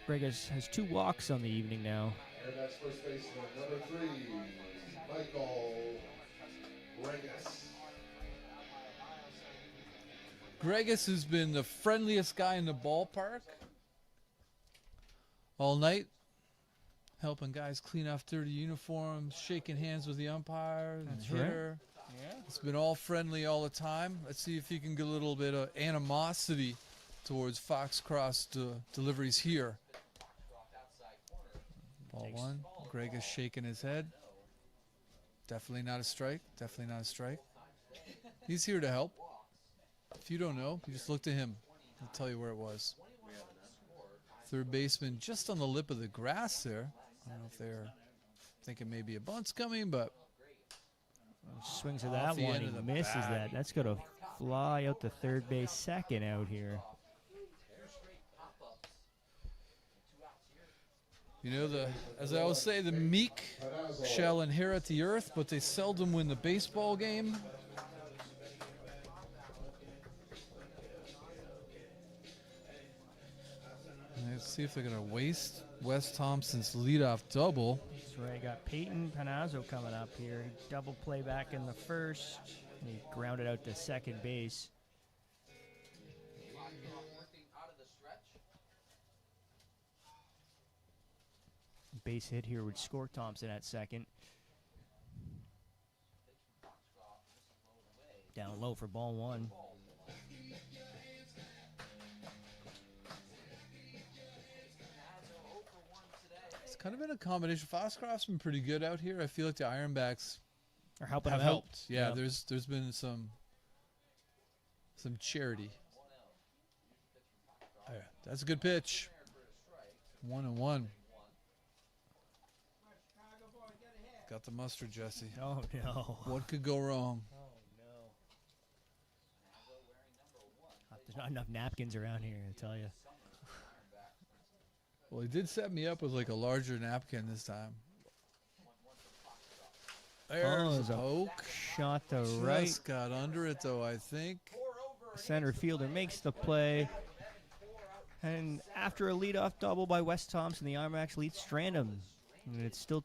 Gregus has 2 walks on the evening now.
And that's first baseman number 3, Michael Gregus.
Gregus has been the friendliest guy in the ballpark all night, helping guys clean off dirty uniforms, shaking hands with the umpire,
That's
the hitter.
Yeah.
It's been all friendly all the time. Let's see if he can get a little bit of animosity towards Foxcross deliveries here. Ball 1. Greg is shaking his head. Definitely not a strike. Definitely not a strike. He's here to help. If you don't know, you just look to him. He'll tell you where it was. Third baseman just on the lip of the grass there. I don't know if they're thinking maybe a bunt's coming, but
swings at that one. He misses that. That's going to fly out to third base, second out here.
you know, as I always say, the meek shall inherit the earth, but they seldom win the baseball game. Let's see if they're going to waste Wes Thompson's leadoff double.
That's right. Got Peyton Panazzo coming up here. Double play back in the first. And he grounded out to second base. Base hit here would score Thompson at second. Down low for ball 1.
kind of been a combination. Foxcroft's been pretty good out here. I feel like the Ironbacks
Or helping
have
them out.
helped. Yeah, there's been some charity. Oh, yeah, that's a good pitch. 1-1. Got the mustard, Jesse.
Oh, no.
What could go wrong?
Oh, no. There's not enough napkins around here, I tell you.
Well, he did set me up with like a larger napkin this time. There's a poke.
Shot to
Just
right.
got under it, though, I think.
Center fielder makes the play. And after a leadoff double by Wes Thompson, the Ironbacks lead Strandham. And it's still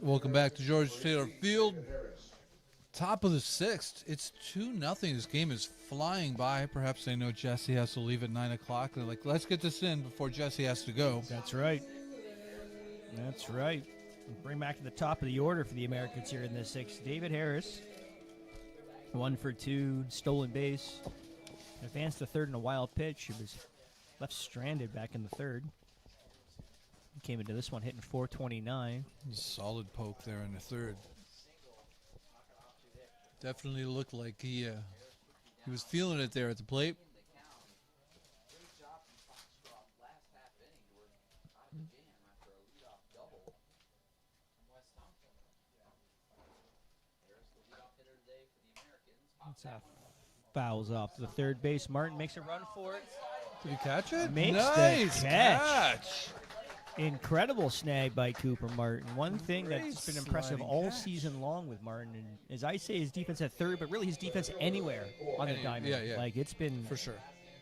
Welcome back to George Taylor Field. Top of the sixth. It's 2-0. This game is flying by. Perhaps they know Jesse has to leave at 9 o'clock. They're like, let's get this in before Jesse has to go.
That's right. That's right. We'll bring back to the top of the order for the Americans here in the sixth. David Harris, 1 for 2, stolen base. Advanced to third in a wild pitch. He was left stranded back in the third. He came into this one hitting .429.
Solid poke there in the third. Definitely looked like he was feeling it there at the plate.
Fouls off to the third base. Martin makes a run for it.
Did he catch it?
Makes
nice
the catch. Incredible snag by Cooper Martin. One thing that's been impressive all season long with Martin, and as I say, his defense at third, but really his defense anywhere on the diamond.
Yeah.
Like, it's been
for sure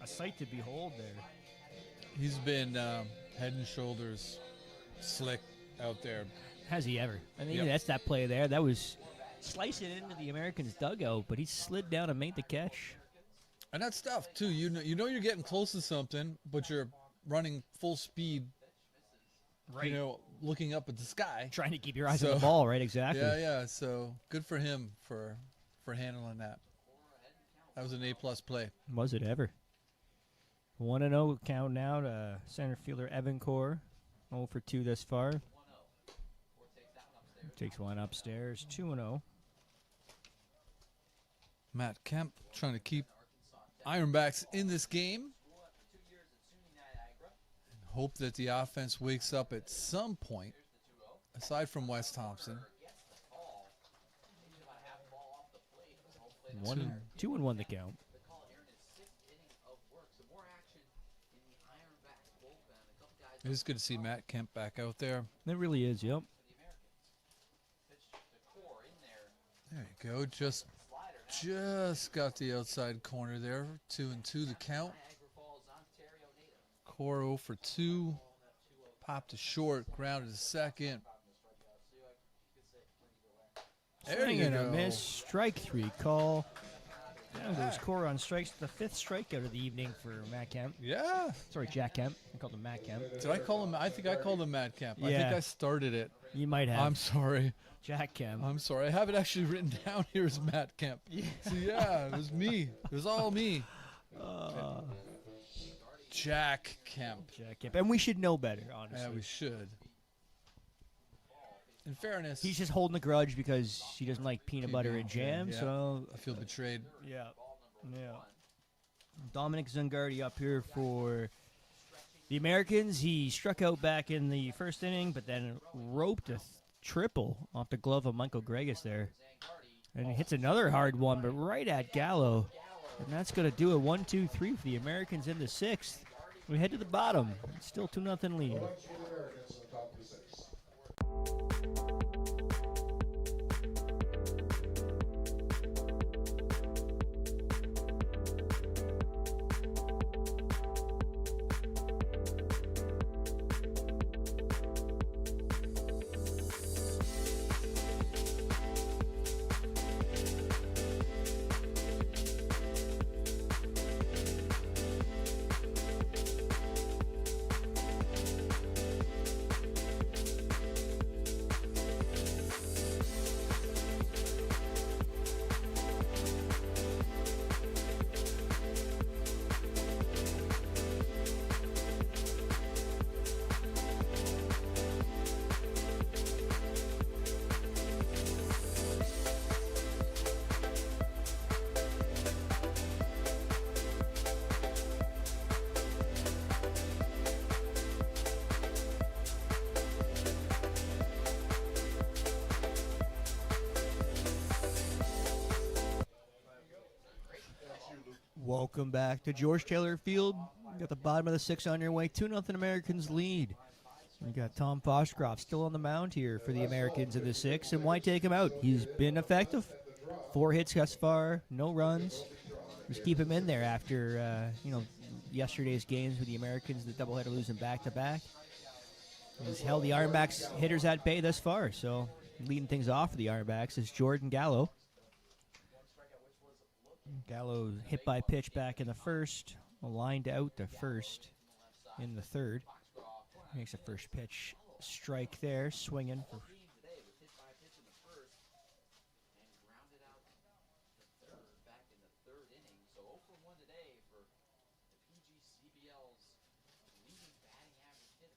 a sight to behold there.
He's been head and shoulders slick out there.
Has he ever? I mean, that's that play there. That was slicing into the Americans' dugout, but he slid down and made the catch.
And that's tough, too. You know you're getting close to something, but you're running full speed.
Right.
You know, looking up at the sky.
Trying to keep your eyes on the ball, right? Exactly.
Yeah. So good for him for handling that. That was an A+ play.
Was it ever? 1-0 count now to center fielder Evan Core. 0 for 2 thus far. Takes one upstairs. 2-0.
Matt Kemp trying to keep Ironbacks in this game. Hope that the offense wakes up at some point, aside from Wes Thompson.
2-1 the count.
It is good to see Matt Kemp back out there.
It really is, yep.
There you go. Just got the outside corner there. 2-2 the count. Cora 0 for 2. Popped to short, grounded to second. There
Swing
you
and a
go.
miss. Strike 3 call. Down goes Cora on strikes. The 5th strikeout of the evening for Matt Kemp.
Yeah.
Sorry, Jack Kemp. I called him Matt Kemp.
Did I call him? I think I called him Matt Kemp. I
Yeah.
think I started it.
You might have.
I'm sorry.
Jack Kemp.
I'm sorry. I have it actually written down here as Matt Kemp.
Yeah.
So yeah, it was me. It was all me. Jack Kemp.
Jack Kemp. And we should know better, honestly.
Yeah, we should. In fairness,
He's just holding a grudge because he doesn't like peanut butter and jam.
yeah.
So
I feel betrayed.
yeah. Dominic Zangardi up here for the Americans. He struck out back in the first inning, but then roped a triple off the glove of Michael Gregus there. And he hits another hard one, but right at Gallo. And that's going to do it. 1-2-3 for the Americans in the 6th. We head to the bottom. It's still 2-0 lead.
Collegiate Americans on top of the 6th.
Welcome back to George Taylor Field. You got the bottom of the 6 on your way. 2-0 Americans lead. We got Tom Foshcroft still on the mound here for the Americans in the 6. And why take him out? He's been effective. 4 hits thus far, no runs. Just keep him in there after yesterday's games with the Americans, the doubleheader losing back-to-back. He's held the Ironbacks hitters at bay thus far. So leading things off for the Ironbacks is Jordan Gallo. Gallo hit by pitch back in the first, lined out to first in the third. Makes a first pitch strike there, swinging.
So 0 for 1 today for the PGCBL's leading batting average hitter.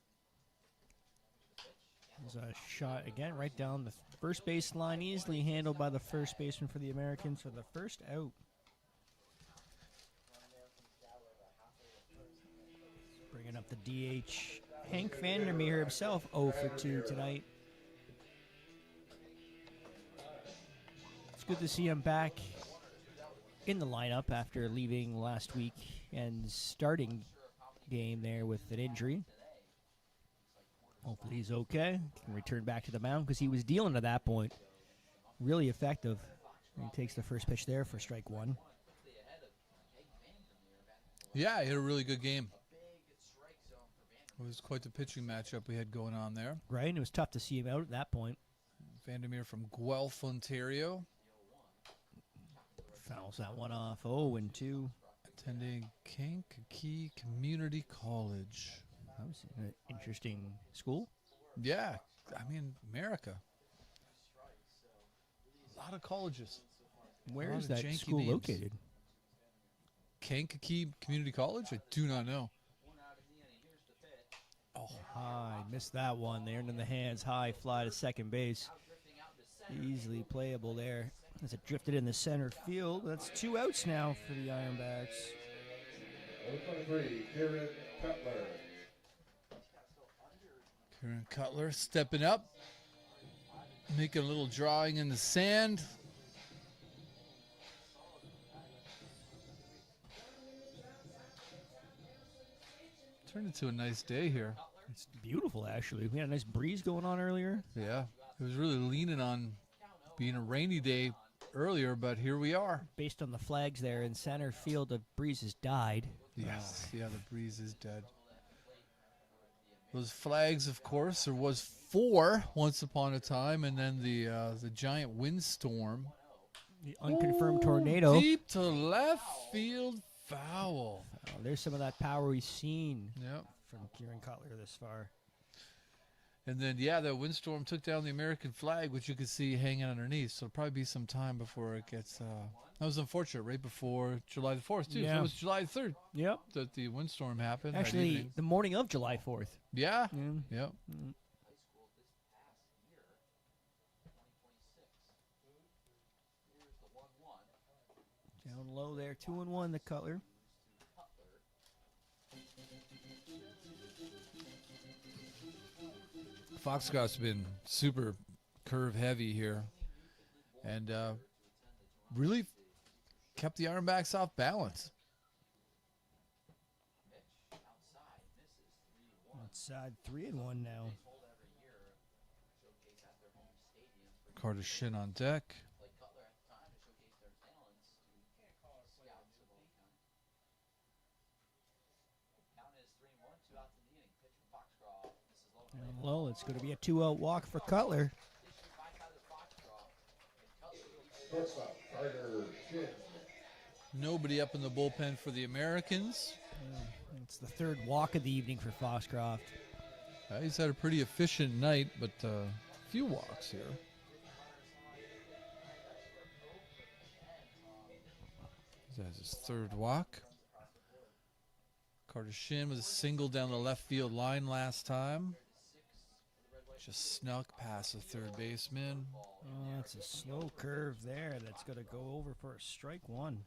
There's a shot again right down the first base line, easily handled by the first baseman for the Americans for the first out. Bringing up the DH, Hank Vandermeer himself, 0 for 2 tonight. It's good to see him back in the lineup after leaving last week and starting game there with an injury. Hopefully he's okay. Can return back to the mound because he was dealing at that point. Really effective. And he takes the first pitch there for strike 1.
Yeah, he had a really good game. It was quite the pitching matchup we had going on there.
Right, and it was tough to see him out at that point.
Vandermeer from Guelph, Ontario.
Fouls that one off. 0-2.
Attending Kankakee Community College.
That was an interesting school.
Yeah, I mean, America. A lot of colleges.
Where
lot
is
of
that
janky
school
names.
located?
Kankakee Community College? I do not know. Oh,
High, missed that one. They earned in the hands. High fly to second base. Easily playable there. As it drifted in the center field. That's 2 outs now for the Ironbacks.
Number 23, Kieran Cutler.
Kieran Cutler stepping up. Making a little drawing in the sand. Turned into a nice day here.
It's beautiful, actually. We had a nice breeze going on earlier.
Yeah, it was really leaning on being a rainy day earlier, but here we are.
Based on the flags there in center field, the breeze has died.
Yes, yeah, the breeze is dead. Those flags, of course, there was 4 once upon a time, and then the giant windstorm.
The unconfirmed
Ooh,
tornado.
Deep to left field foul.
Oh, there's some of that power we've seen
Yep.
from Kieran Cutler this far.
And then, yeah, the windstorm took down the American flag, which you could see hanging underneath. So it'll probably be some time before it gets. That was unfortunate, right before July the 4th, too. So
Yeah.
it was July 3rd
Yep.
that the windstorm happened. that
Actually,
evening.
the morning of July 4th.
Yeah.
Yeah.
Yep.
High school this past year, 2026. Here's the 1-1.
Down low there, 2-1 the Cutler.
Foxcroft's been super curve heavy here. And really kept the Ironbacks off balance.
Outside 3-1 now.
Carter Shin on deck.
Like Cutler at the time to showcase their talents to scouts of all kinds. Count is 3-1, 2 outs in the inning. Pitch from Foxcroft. This is low and
Down low, it's going to be a 2-out walk for Cutler.
issued by Tyler Foxcroft. And Cutler leads
Shortstop, Carter Shin.
Nobody up in the bullpen for the Americans.
It's the 3rd walk of the evening for Foxcroft.
He's had a pretty efficient night, but a few walks here. He has his 3rd walk. Carter Shin with a single down the left field line last time. Just snuck past the 3rd baseman.
Oh, that's a slow curve there. That's going to go over for a strike 1.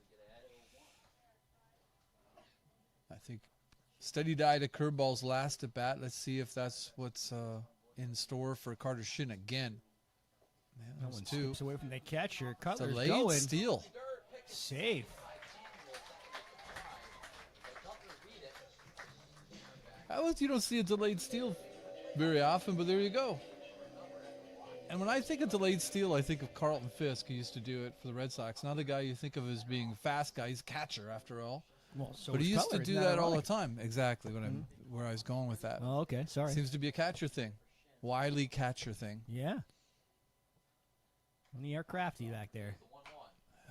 I think steady diet of curveballs last at bat. Let's see if that's what's in store for Carter Shin again. Man,
That
those
one
2.
slips away from the catcher.
It's a
Cutler's
late
going.
steal.
Safe.
You don't see a delayed steal very often, but there you go. And when I think of delayed steal, I think of Carlton Fisk, who used to do it for the Red Sox. Not the guy you think of as being a fast guy. He's a catcher, after all.
Well, so
but he
is
used
Cutler,
to do
isn't
that all the
ironic?
time. Exactly where I was going with that.
Oh, okay. Sorry.
Seems to be a catcher thing. Wily catcher thing.
Yeah. Only crafty back there.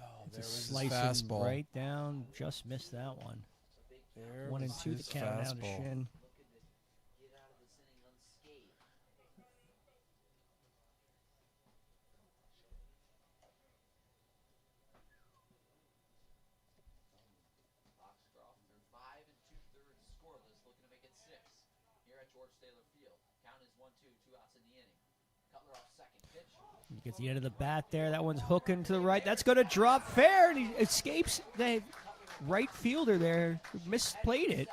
Oh,
It's
there
a
was his
slice
fastball.
right down. Just missed that one.
There
1 and
was
2
his
to count down to
fastball.
Shin.
get out of this inning unscathed. Foxcroft through 5 2/3 scoreless, looking to make it 6 here at George Taylor Field. Count is 1-2, 2 outs in the inning. Cutler off second pitch.
He gets the end of the bat there. That one's hooking to the right. That's going to drop fair, and he escapes the right fielder there. Misplayed it.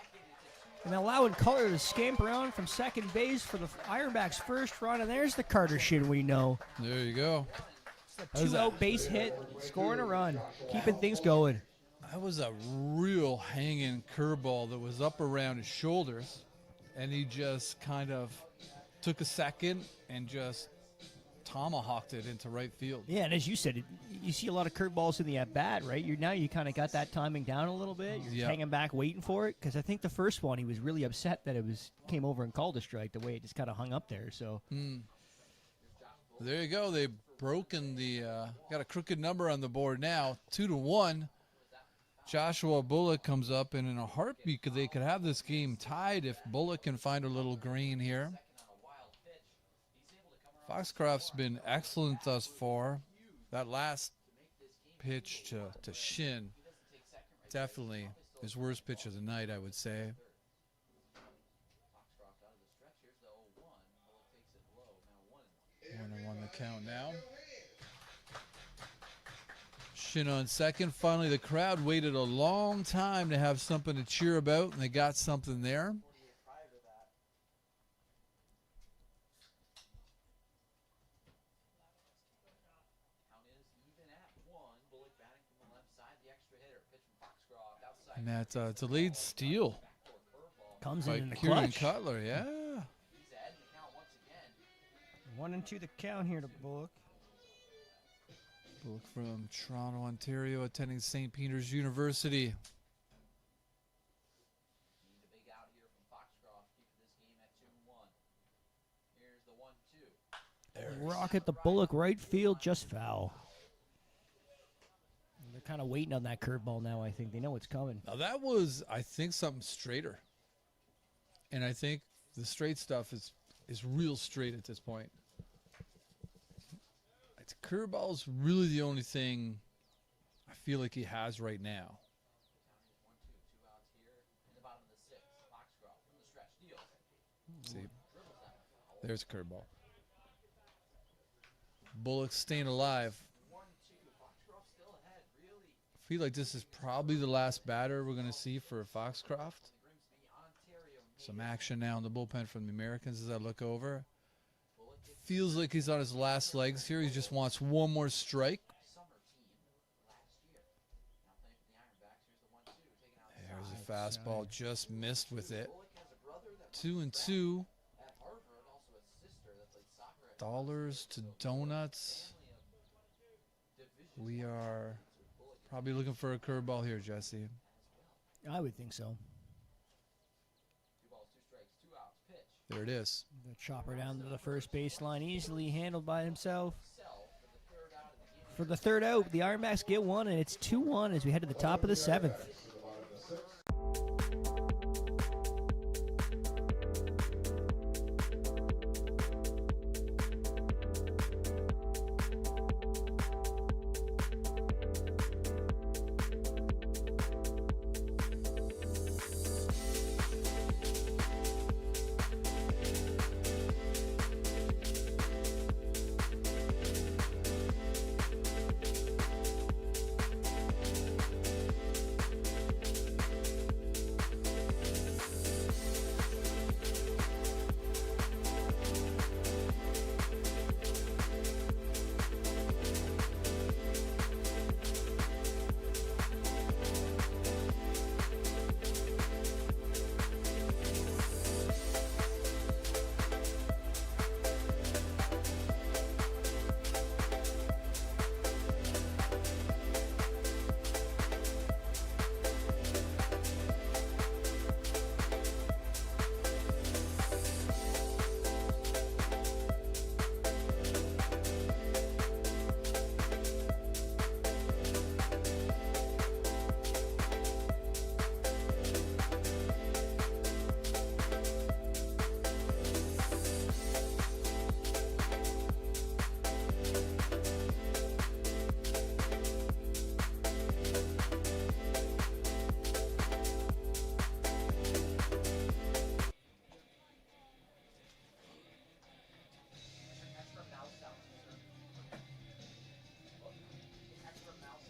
And allowing Cutler to scamper around from second base for the Ironbacks' first run. And there's the Carter Shin we know.
There you go.
It's a 2-out base hit, scoring a run, keeping things going.
That was a real hanging curveball that was up around his shoulders, and he just kind of took a second and just tomahawked it into right field.
Yeah, and as you said, you see a lot of curveballs in the at-bat, right? Now you kind of got that timing down a little bit. You're
Yeah.
hanging back, waiting for it. Because I think the first one, he was really upset that it came over and called a strike, the way it just kind of hung up there. So
There you go. They've broken got a crooked number on the board now, 2-1. Joshua Bullock comes up, and in a heartbeat, they could have this game tied if Bullock can find a little green here. Foxcroft's been excellent thus far. That last pitch to Shin, definitely his worst pitch of the night, I would say.
Foxcroft out of the stretch. Here's the 0-1. Bullock takes it low. Now 1-1.
1-1 the count now. Shin on second. Finally, the crowd waited a long time to have something to cheer about, and they got something there.
Count is even at 1. Bullock batting from the left side. The extra hitter. Pitch from Foxcroft outside.
And that's a lead steal
comes
by
in the
Kieran
clutch.
Cutler. Yeah.
He's ahead in the count once again.
1 and 2 the count here to Bullock.
Bullock from Toronto, Ontario, attending St. Peter's University.
Need a big out here from Foxcroft, keeping this game at 2-1. the 1-2.
Rocket the Bullock right field, just foul. They're kind of waiting on that curveball now, I think. They know it's coming.
Now that was, I think, something straighter. And I think the straight stuff is real straight at this point. It's curveball's really the only thing I feel like he has right now.
1-2, 2 outs here in the bottom of the 6th. Foxcroft from the stretch deals.
See,
Dribbles that.
there's a curveball. Bullock staying alive.
1-2. Foxcroft still ahead. Really
I feel like this is probably the last batter we're going to see for Foxcroft.
Grimsby, Ontario.
Some action now in the bullpen from the Americans as I look over. Feels like he's on his last legs here. He just wants one more strike.
Summer team last year. Now playing for the Ironbacks. Here's the 1-2 taken
There's
outside.
a fastball, just missed with it.
Bullock has a brother that
2-2.
at Harvard, also a sister that played soccer at
Dollars to donuts.
Division
We are probably looking for a curveball here, Jesse.
I would think so.
2 balls, 2 strikes, 2 outs. Pitch.
There it is.
The chopper down to the first baseline, easily handled by himself.
Sell for the 3rd out of the game.
For the 3rd out, the Ironbacks get one, and it's 2-1 as we head to the top of the 7th.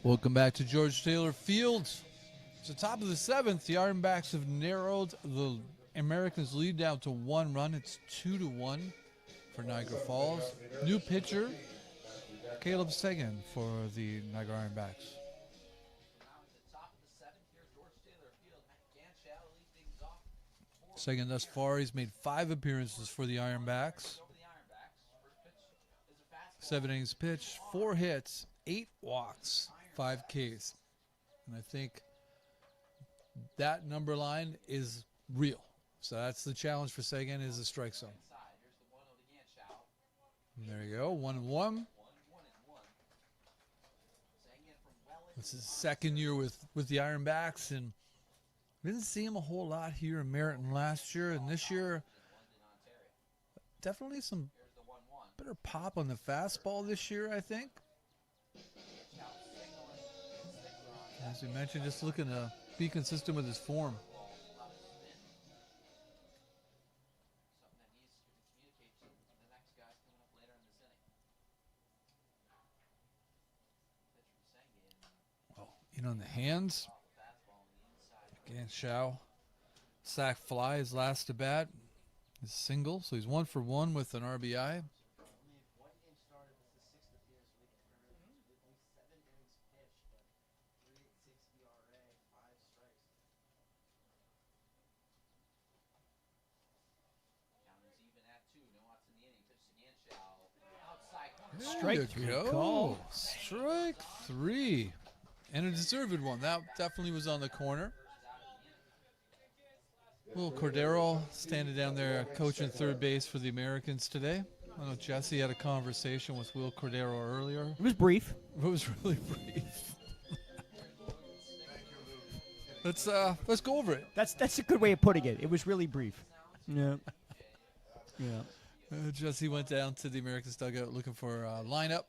Welcome back to George Taylor Field. It's the top of the 7th. The Ironbacks have narrowed the Americans' lead down to 1 run. It's 2-1 for Niagara Falls. New pitcher, Caleb Sagan for the Niagara Ironbacks.
Now at the top of the 7th here, George Taylor Field. Matt Ganschow leads things off.
Sagan thus far, he's made 5 appearances for the Ironbacks.
Over the Ironbacks. First pitch is a fastball.
7 innings pitched, 4 hits, 8 walks, 5 Ks. And I think that number line is real. So that's the challenge for Sagan, is the strike zone.
Inside. Here's the 1-0 to Ganschow.
And there you go, 1-1.
1-1. Sagan from Welland.
It's his second year with the Ironbacks, and didn't see him a whole lot here in Meriton last year. And this year,
London, Ontario.
definitely some
Here's the 1-1.
better pop on the fastball this year, I think.
Ganschow signaling. Stickler on
As we mentioned, just looking to be consistent with his form.
ball. Lot of spin. Something that needs to communicate to the next guys coming up later in this inning. Pitch from Sagan.
Oh, in on the hands.
Off the fastball on the inside.
Again, Shao. Sack fly, his last to bat. His single, so he's 1 for 1 with an RBI.
Only 1 game started. This is the 6th appearance for the Commanders with only 7 innings pitched, but 3.86 ERA, 5 strikes.
Count is even at 2. No outs in the inning. Pitch to Ganschow. Outside corner.
There
Strike
you
three
go.
call.
Strike 3. And a deserved one. That definitely was on the corner. Will Cordero standing down there coaching third base for the Americans today. I know Jesse had a conversation with Will Cordero earlier.
It was brief.
It was really brief. Let's go over it.
That's a good way of putting it. It was really brief. Yeah. Yeah.
Jesse went down to the Americans dugout looking for a lineup.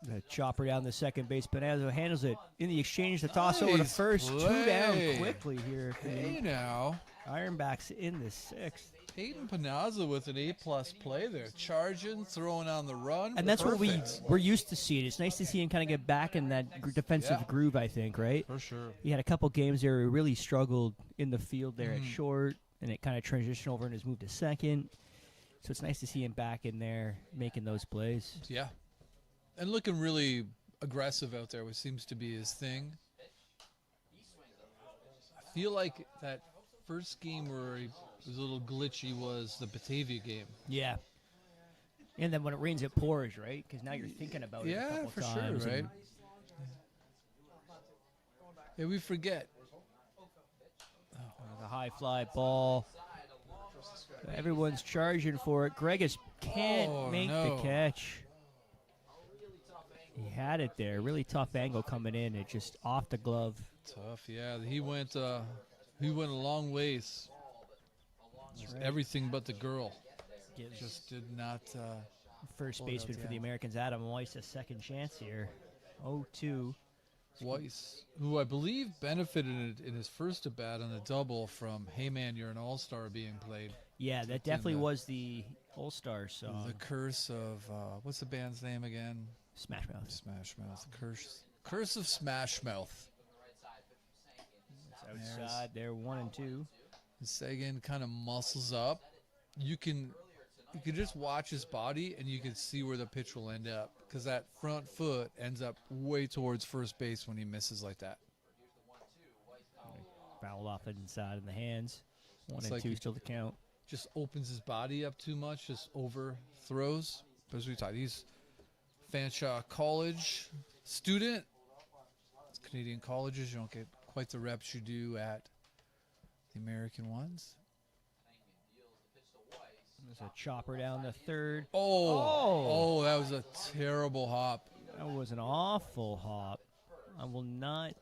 The chopper down the second base. Bonazzo handles it. In the exchange, the toss over to
Nice
first.
play.
2 down quickly here. For
Hey
the
now.
Ironbacks in the 6th.
Peyton Panazza with an A-plus play there. Charging, throwing on the run.
And that's
Perfect.
what we're used to seeing. It's nice to see him kind of get back in that defensive
Yeah.
groove, I think, right?
For sure.
He had a couple games there where he really struggled in the field there at short, and it kind of transitioned over in his move to second. So it's nice to see him back in there making those plays.
Yeah. And looking really aggressive out there, which seems to be his thing. I feel like that first game where he was a little glitchy was the Batavia game.
Yeah. And then when it rains, it pours, right? Because now you're thinking about it a
Yeah,
couple
for
times.
sure, right?
and
Yeah, we forget.
The high fly ball. Everyone's charging for it. Gregus can't make the catch. He had it there. Really tough angle coming in. It just off the glove.
Tough, yeah. He went a long ways.
That's right.
Everything but the girl.
Gives
Just did not.
first
pull it
baseman
out
for the
down.
Americans, Adam Weiss, a second chance here. 0-2.
Weiss, who I believe benefited in his first at bat on a double from "Hey Man, You're an All-Star" being played.
Yeah, that definitely
the-
was the All-Star
The
song.
curse of what's the band's name again?
Smash Mouth.
Smash Mouth. Curse of Smash Mouth.
It's outside there, 1 and 2.
And Sagan kind of muscles up. You can just watch his body and you can see where the pitch will end up because that front foot ends up way towards first base when he misses like that.
Fouled off inside in the hands. 1
It's
and
like
2
he-
still to count.
Just opens his body up too much, just overthrows. But as we talked, he's Fanshawe College student. It's Canadian colleges. You don't get quite the reps you do at the American ones.
There's a chopper down the third.
Oh, that was a terrible hop.
That was an awful hop. I will not.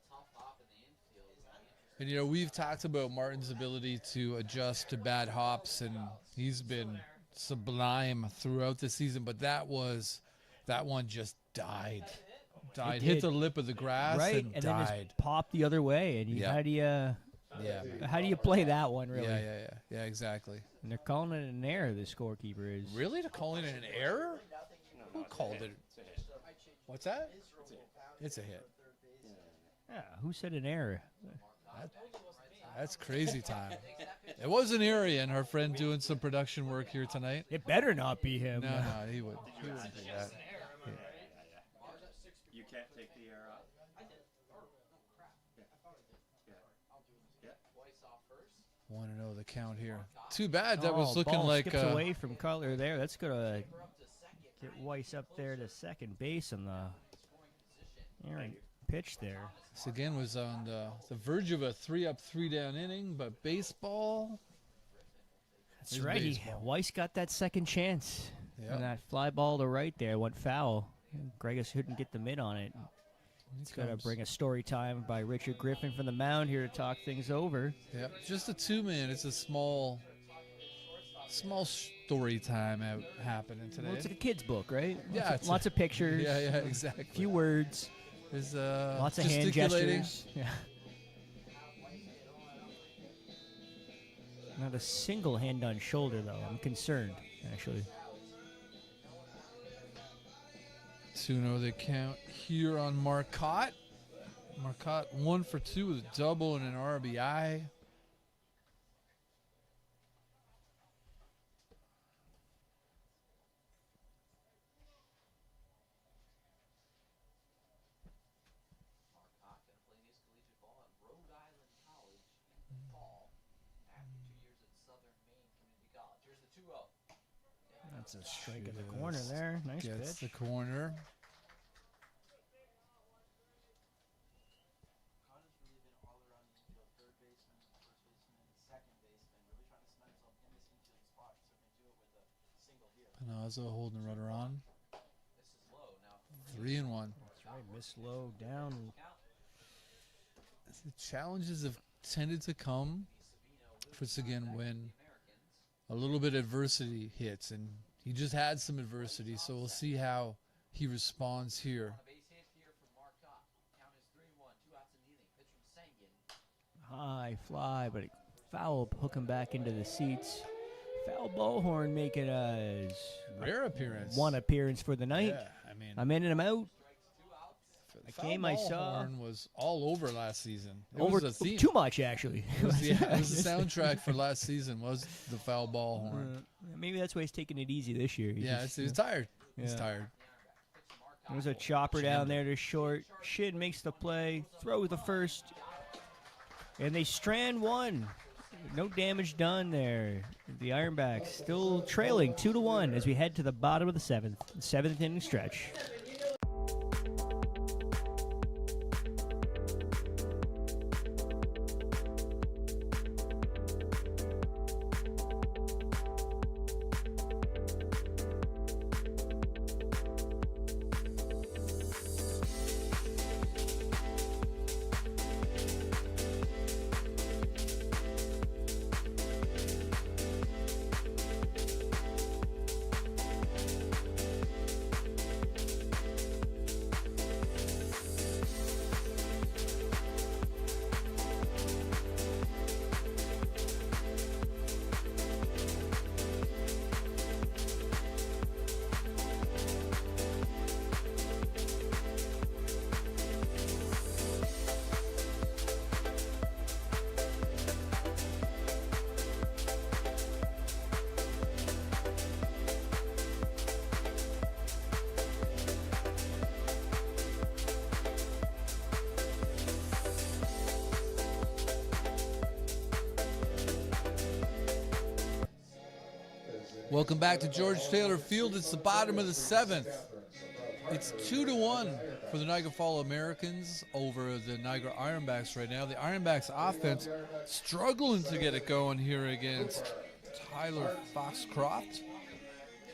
And, we've talked about Martin's ability to adjust to bad hops, and he's been sublime throughout the season. But that one just died. Hit
did.
the lip of the grass
Right,
and
and then
died.
just popped the other way. And
Yeah.
how do you play that one, really?
Yeah, exactly.
And they're calling it an error, the scorekeeper is.
Really? They're calling it an error? Who called it? What's that? It's a hit.
Yeah, who said an error?
That's crazy time. It was an area and our friend doing some production work here tonight.
It better not be him.
No, he wouldn't do that.
You can't take the air out. Yeah.
1-0 the count here. Too bad. That was
Oh,
looking
ball
like
skips away from Cutler there. That's gonna get Weiss up there to second base on the errant pitch there.
this again was on the verge of a 3-up, 3-down inning, but baseball.
That's
It's
right.
baseball.
Weiss got that second chance.
Yeah.
And that fly ball to right there went foul. Gregus couldn't get the mid on it. It's got to bring a story time by Richard Griffin from the mound here to talk things over.
Yep, just a 2-minute. It's a small story time out happening today.
Well, it's like a kid's book, right?
Yeah,
Lots of pictures.
Yeah, exactly.
Few words.
There's
Lots of hand
gesticulating.
gestures. Yeah. Not a single hand on shoulder, though. I'm concerned, actually.
2-0 the count here on Marcotte. Marcotte 1 for 2 with a double and an RBI.
Marcotte going to play his collegiate ball at Rhode Island College in the fall after 2 years at Southern Maine Community College. Here's the 2-0.
That's a strike in the corner there. Nice
Gets
pitch.
the corner.
Connor's really been all around the infield, third baseman, first baseman, second baseman.
Panazo holding the rudder on.
This is low.
3-1.
That's right. Miss low down.
The challenges have tended to come for Seguin when a little bit of adversity hits, and he just had some adversity, so we'll see how he responds here.
On a base hit here from Marcotte. Count is 3-1. 2 outs and kneeling. Pitch from Sanguin.
High fly, but a foul hook him back into the seats. Foul Ballhorn making a
Rare appearance.
one appearance for the night.
Yeah, I mean,
I'm in and I'm out.
the
a game I saw-
Ballhorn was all over last season. It
Over
was a theme.
too much, actually.
It was the soundtrack for last season was the foul ball horn.
Maybe that's why he's taking it easy this year.
He's tired. He's
Yeah.
tired.
There's a chopper down there to short. Shin makes the play, throws the first, and they strand one. No damage done there. The Ironbacks still trailing 2-1 as we head to the bottom of the seventh inning stretch.
Welcome back to George Taylor Field. It's the bottom of the seventh. It's 2-1 for the Niagara Falls Americans over the Niagara Ironbacks right now. The Ironbacks offense struggling to get it going here against Tyler Foxcroft.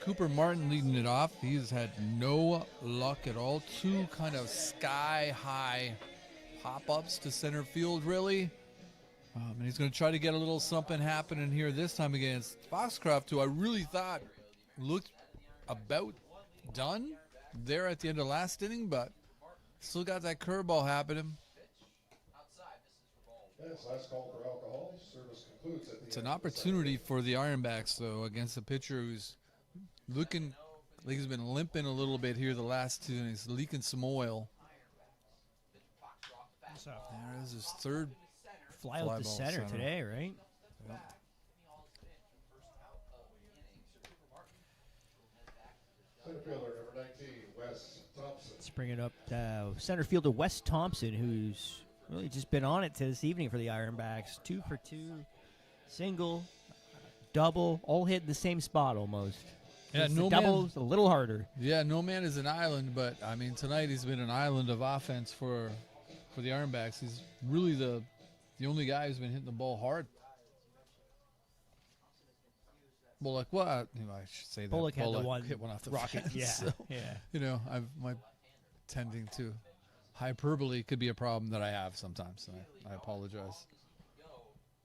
Cooper Martin leading it off. He's had no luck at all. Two kind of sky-high pop-ups to center field, really. And he's going to try to get a little something happening here this time against Foxcroft, who I really thought looked about done there at the end of last inning, but still got that curveball happening.
Yes, last call for alcohol. Service concludes at the
It's an
end of the
opportunity for the Ironbacks, though, against a pitcher who's looking like he's been limping a little bit here the last two innings, leaking some oil. There is his third
Fly out
Fly
the
ball
center
center.
today, right?
center fielder, number 19, Wes Thompson.
Let's bring it up. Center fielder Wes Thompson, who's really just been on it this evening for the Ironbacks. 2 for 2, single, double, all hit in the same spot almost.
Yeah,
Just
no
the
man-
doubles a little harder.
Yeah, no man is an island, but I mean tonight he's been an island of offense for the Ironbacks. He's really the only guy who's been hitting the ball hard. Bullock, well, I should say that
Bullock had the one
hit one off the
rocket.
fence,
Yeah,
so,
yeah.
My tending to hyperbole could be a problem that I have sometimes. So I apologize.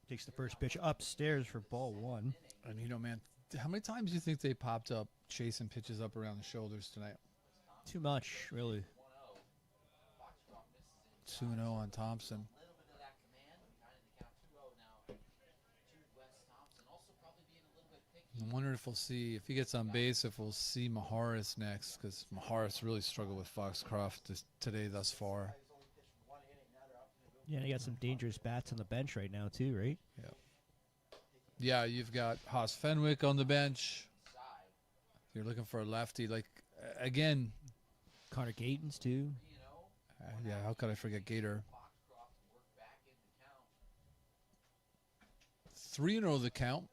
Takes the first pitch upstairs for ball one.
And man, how many times do you think they popped up chasing pitches up around the shoulders tonight?
Too much, really.
2-0 on Thompson. I wonder if he gets on base, if we'll see Maharis next, because Maharis really struggled with Foxcroft today thus far.
Yeah, they got some dangerous bats on the bench right now too, right?
Yeah, you've got Haas Fenwick on the bench. You're looking for a lefty. Again,
Connor Gatens too.
yeah, how could I forget Gator? 3-0 the count.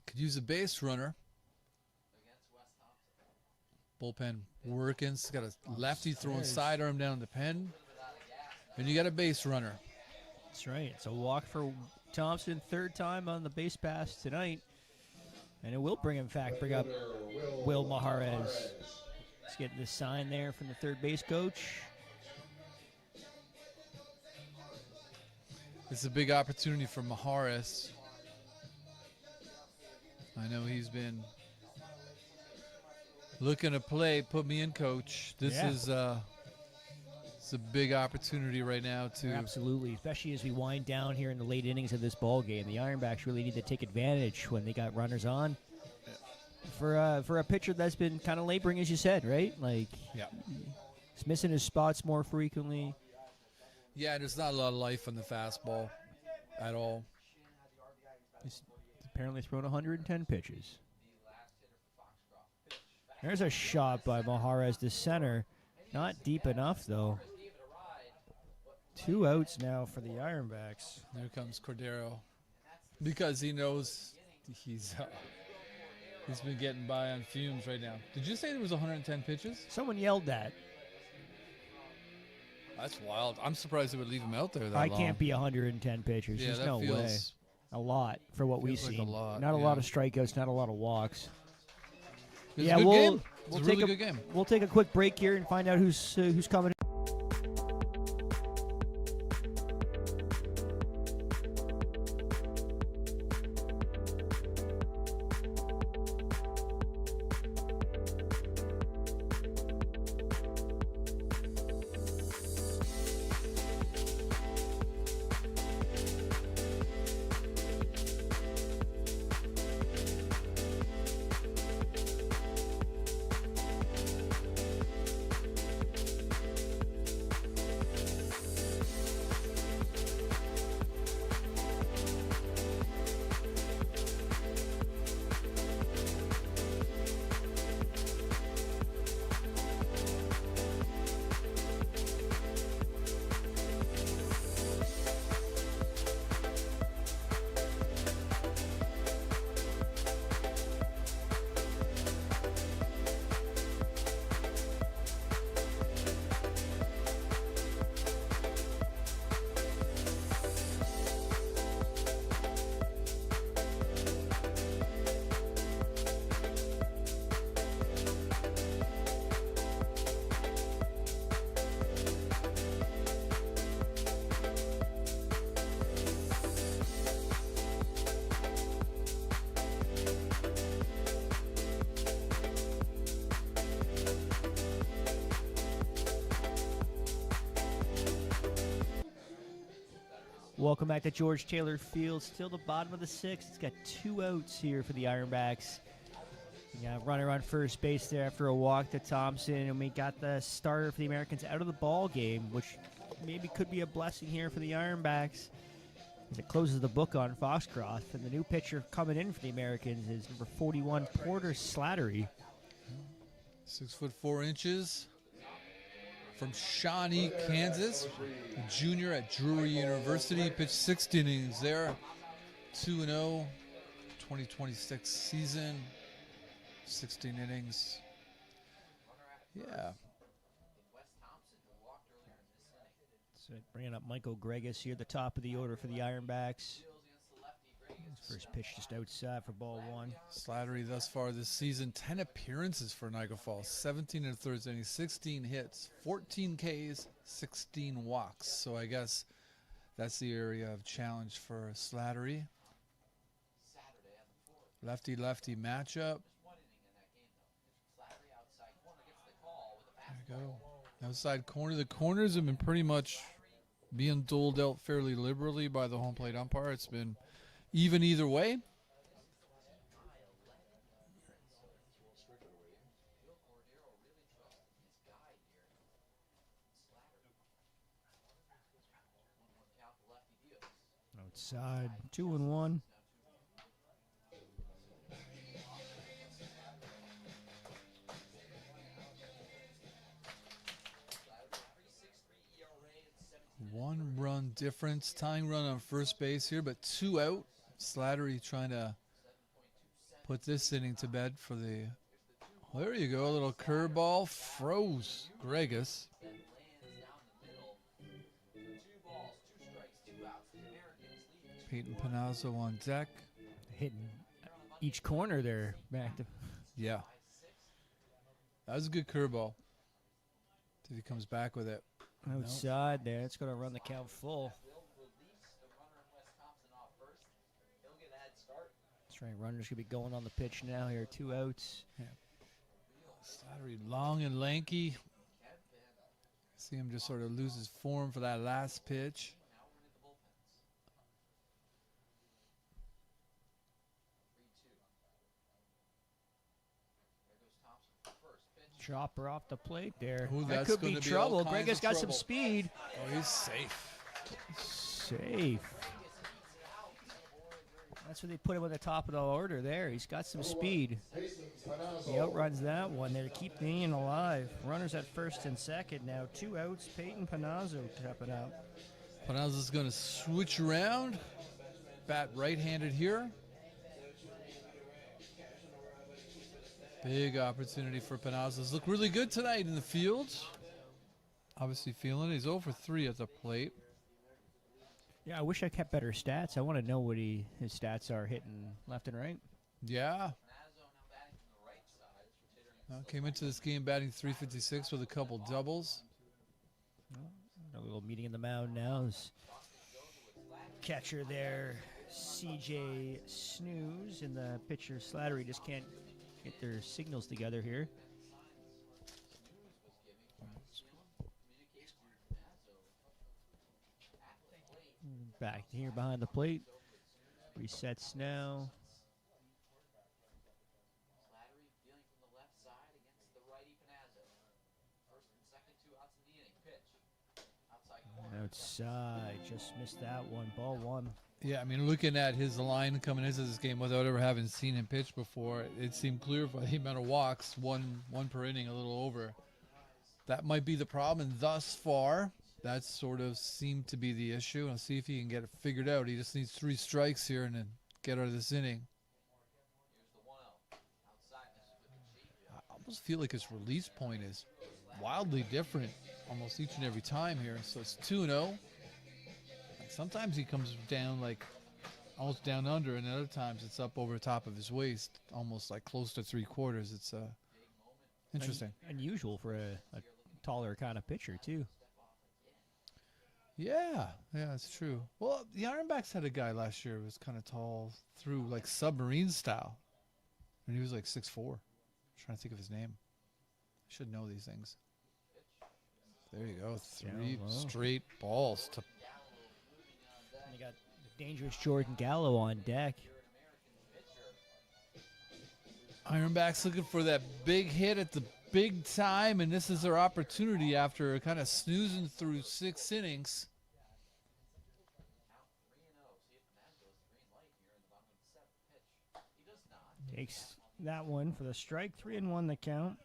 Could use a base runner. Bullpen working. He's got a lefty throwing sidearm down the pen. And you got a base runner.
That's right. It's a walk for Thompson, third time on the base pass tonight. And it will bring up Will Maharez. Let's get the sign there from the third base coach.
It's a big opportunity for Maharez. I know he's been looking to play. Put me in, coach. This is it's a big opportunity right now to
Absolutely, especially as we wind down here in the late innings of this ball game. The Ironbacks really need to take advantage when they got runners on. For a pitcher that's been kind of laboring, as you said, right? Like, he's missing his spots more frequently.
Yeah, there's not a lot of life on the fastball at all.
He's apparently thrown 110 pitches. There's a shot by Maharez to center. Not deep enough, though. 2 outs now for the Ironbacks.
There comes Cordero. Because he knows he's been getting by on fumes right now. Did you say there was 110 pitches?
Someone yelled that.
That's wild. I'm surprised they would leave him out there that long.
I can't be 110 pitches.
Yeah,
There's
that
no way.
feels
A lot for what we see.
like a lot,
Not a
yeah.
lot of strikeouts, not a lot of walks.
It was a good game. It was a really good game.
We'll take a quick break here and find out who's coming. Welcome back to George Taylor Field. Still the bottom of the sixth. It's got 2 outs here for the Ironbacks. We got a runner on first base there after a walk to Thompson, and we got the starter for the Americans out of the ball game, which maybe could be a blessing here for the Ironbacks as it closes the book on Foxcroft. And the new pitcher coming in for the Americans is number 41, Porter Slattery.
6'4" from Shawnee, Kansas. A junior at Drury University. Pitched 60 innings there. 2-0. 2026 season. 16 innings. Yeah.
So bringing up Michael Gregus here, the top of the order for the Ironbacks. First pitch just outside for ball 1.
Slattery thus far this season, 10 appearances for Niagara Falls, 17 and a third innings, 16 hits, 14 Ks, 16 walks. So I guess that's the area of challenge for Slattery. Lefty-lefty matchup. There you go. Outside corner. The corners have been pretty much being doled out fairly liberally by the home plate umpire. It's been even either way.
Outside, 2-1.
One run difference, tying run on first base here, but 2 out. Slattery trying to put this inning to bed for the. Well, there you go, a little curveball, froze Gregus.
Two balls, 2 strikes, 2 outs.
Peyton Panazzo on deck.
Hitting each corner there. Back to
Yeah. That was a good curveball. See if he comes back with it.
outside there. It's going to run the count full. That's right. Runner's going to be going on the pitch now here. 2 outs.
Slattery long and lanky. See him just sort of lose his form for that last pitch.
Chopper off the plate there.
Ooh,
That
that's
could be
gonna be
trouble.
all kinds
Grega's
of
got some
trouble.
speed.
Oh, he's safe.
Safe. That's where they put him on the top of the order there. He's got some speed. He outruns that one there to keep the inning alive. Runners at first and second now. 2 outs. Peyton Panazzo tapping out.
Panazzo's going to switch around. Bat right-handed here. Big opportunity for Panazzo's. Look really good tonight in the field. Obviously feeling it. He's 0 for 3 at the plate.
Yeah, I wish I kept better stats. I want to know what his stats are hitting left and right.
Yeah. Came into this game batting .356 with a couple doubles.
A little meeting in the mound now. Is catcher there, CJ Snooze, and the pitcher Slattery just can't get their signals together here. Back here behind the plate. Resets now. Outside, just missed that one. Ball 1.
Yeah, I mean, looking at his line coming into this game without ever having seen him pitch before, it seemed clear by the amount of walks, one per inning, a little over. That might be the problem, and thus far, that sort of seemed to be the issue. I'll see if he can get it figured out. He just needs 3 strikes here and then get out of this inning. I almost feel like his release point is wildly different almost each and every time here. So it's 2-0. Sometimes he comes down like almost down under, and other times it's up over top of his waist, almost like close to 3/4. It's interesting.
Unusual for a taller kind of pitcher, too.
Yeah, it's true. Well, the Ironbacks had a guy last year who was kind of tall, through like submarine style, and he was like 6'4". I'm trying to think of his name. I should know these things. There you go. 3 straight balls to.
And you got the dangerous Jordan Gallo on deck.
Ironbacks looking for that big hit at the big time, and this is their opportunity after kind of snoozing through 6 innings.
Takes that one for the strike. 3-1 the count.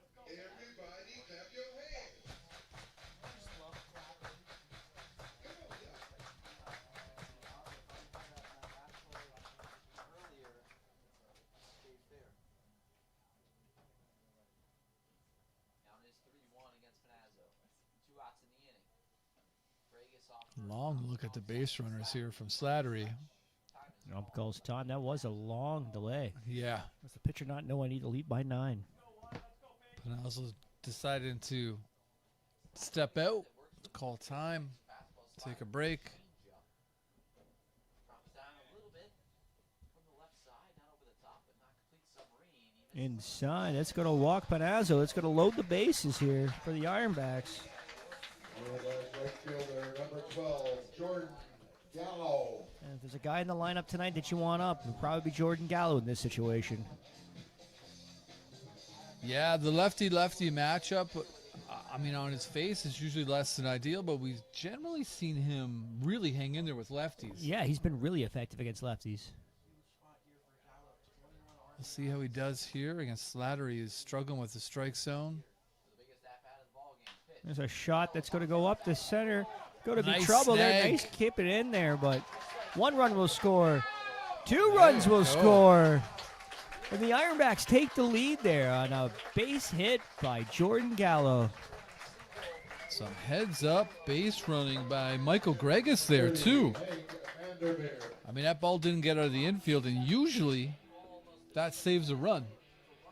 Long look at the base runners here from Slattery.
Up goes time. That was a long delay.
Yeah.
Was the pitcher not know I need to lead by 9?
Panazzo decided to step out, call time, take a break.
Inside. That's going to walk Panazzo. It's going to load the bases here for the Ironbacks.
Right fielder, number 12, Jordan Gallo.
And if there's a guy in the lineup tonight that you want up, it would probably be Jordan Gallo in this situation.
Yeah, the lefty-lefty matchup, I mean, on his face, it's usually less than ideal, but we've generally seen him really hang in there with lefties.
Yeah, he's been really effective against lefties.
We'll see how he does here against Slattery. He's struggling with the strike zone.
There's a shot that's going to go up the center. Going to be
Nice
trouble there.
snag.
Nice keep it in there, but 1 run will score. 2 runs will score. And the Ironbacks take the lead there on a base hit by Jordan Gallo.
Some heads-up base running by Michael Gregas there, too. I mean, that ball didn't get out of the infield, and usually that saves a run,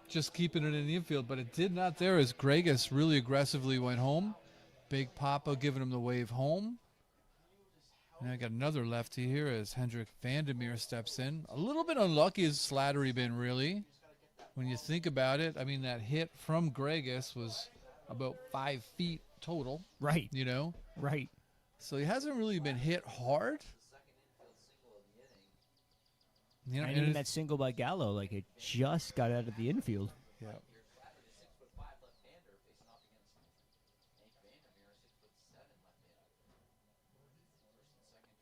just keeping it in the infield. But it did not there as Gregus really aggressively went home. Big Papa giving him the wave home. And I got another lefty here as Hendrik Vandermeer steps in. A little bit unlucky has Slattery been, really. When you think about it, I mean, that hit from Gregus was about 5 feet total.
Right.
You know?
Right.
So he hasn't really been hit hard. You know,
And even that single by Gallo, like it just got out of the infield.
Yeah.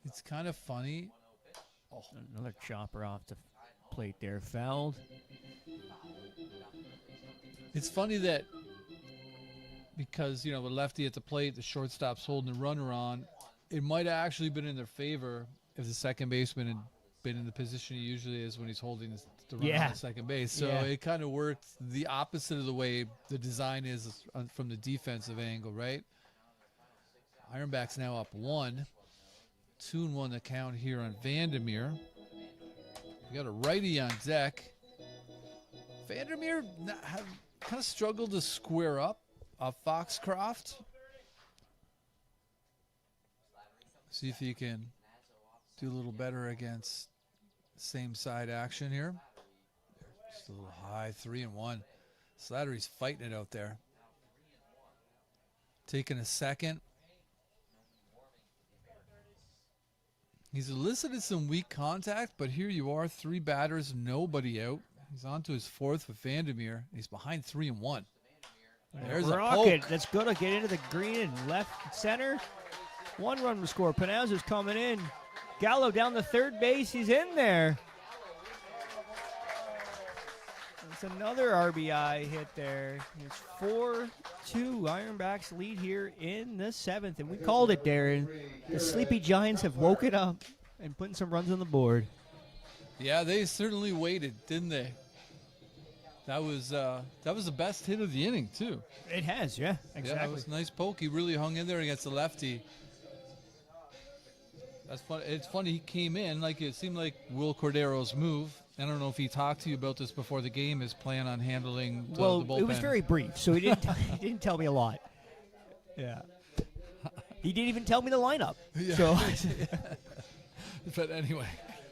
It's kind of funny.
Oh, another chopper off the plate there, fouled.
It's funny that because, you know, with lefty at the plate, the shortstop's holding the runner on, it might have actually been in their favor if the second baseman had been in the position he usually is when he's holding the runner on the second base. So it kind of worked the opposite of the way the design is from the defensive angle, right? Ironbacks now up 1. 2-1 the count here on Vandermeer. We got a righty on deck. Vandermeer kind of struggled to square up Foxcroft. See if he can do a little better against same side action here. Just a little high, 3-1. Slattery's fighting it out there. Taking a second. He's elicited some weak contact, but here you are, 3 batters, nobody out. He's on to his 4th with Vandermeer. He's behind 3-1. There's a
rocket.
poke.
That's good to get into the green and left center. 1 run to score. Panazzo's coming in. Gallo down the third base. He's in there. That's another RBI hit there. It's 4-2. Ironbacks lead here in the 7th. And we called it, Darren. The Sleepy Giants have woken up and putting some runs on the board.
Yeah, they certainly waited, didn't they? That was the best hit of the inning, too.
It has, yeah, exactly.
Yeah, that was a nice poke. He really hung in there against the lefty. That's funny. It's funny he came in like it seemed like Will Cordero's move. I don't know if he talked to you about this before the game. His plan on handling the bullpen.
It was very brief, so he didn't tell me a lot. Yeah, he didn't even tell me the lineup.
Yeah.
So,
but anyway,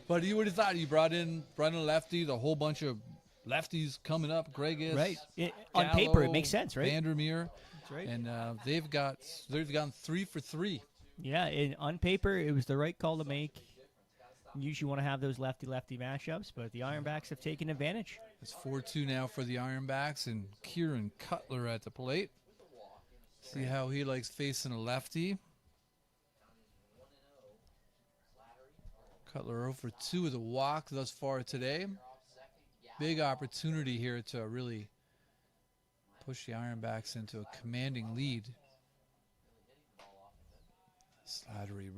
but you would have thought he brought in a lefty, the whole bunch of lefties coming up. Gregus,
right? On paper, it makes sense, right?
Vandermeer,
that's right.
And they've gone 3 for 3.
Yeah, on paper, it was the right call to make. You usually want to have those lefty-lefty matchups, but the Ironbacks have taken advantage.
It's 4-2 now for the Ironbacks, and Kieran Cutler at the plate. See how he likes facing a lefty. Cutler over 2 with a walk thus far today. Big opportunity here to really push the Ironbacks into a commanding lead. Slattery